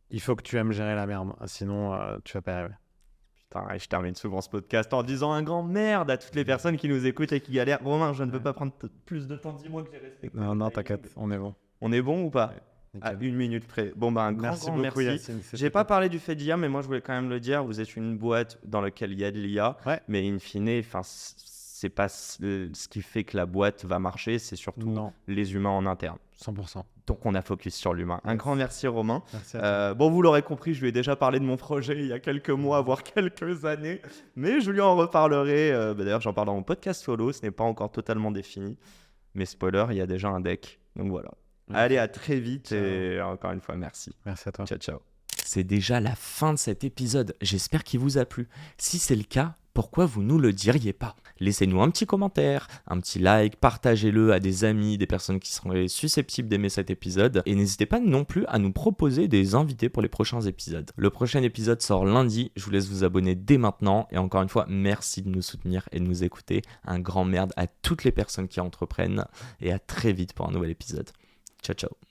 Il faut que tu aimes gérer la merde, sinon tu vas pas y arriver. pareil, je termine souvent ce podcast en disant un grand merde à toutes les personnes qui nous écoutent et qui galèrent. Romain, je ne veux pas prendre plus de temps, dis-moi que j'ai respecté. Non, t'inquiète, on est bon. On est bon ou pas? À Nickel. 1 minute près. Bon, bah, un grand beaucoup, merci. Yacine. J'ai pas parlé du fait d'IA, mais moi, je voulais quand même le dire. Vous êtes une boîte dans laquelle il y a de l'IA, Ouais. mais in fine, c'est pas ce qui fait que la boîte va marcher, c'est surtout Non, les humains en interne. 100%. Donc, on a focus sur l'humain. Un Yes. grand merci, Romain. Merci à toi. Bon, vous l'aurez compris, je lui ai déjà parlé de mon projet il y a quelques mois, voire quelques années, mais je lui en reparlerai. D'ailleurs, j'en parle dans mon podcast solo, ce n'est pas encore totalement défini, mais spoiler, il y a déjà un deck. Donc voilà. Merci. Allez, à très vite Ciao. et encore une fois, merci. Merci à toi. Ciao, ciao. C'est déjà la fin de cet épisode. J'espère qu'il vous a plu. Si c'est le cas, pourquoi vous nous le diriez pas? Laissez-nous un petit commentaire, un petit like, partagez-le à des amis, des personnes qui seraient susceptibles d'aimer cet épisode. Et n'hésitez pas non plus à nous proposer des invités pour les prochains épisodes. Le prochain épisode sort lundi. Je vous laisse vous abonner dès maintenant. Et encore une fois, merci de nous soutenir et de nous écouter. Un grand merde à toutes les personnes qui entreprennent. Et à très vite pour un nouvel épisode. Ciao, ciao.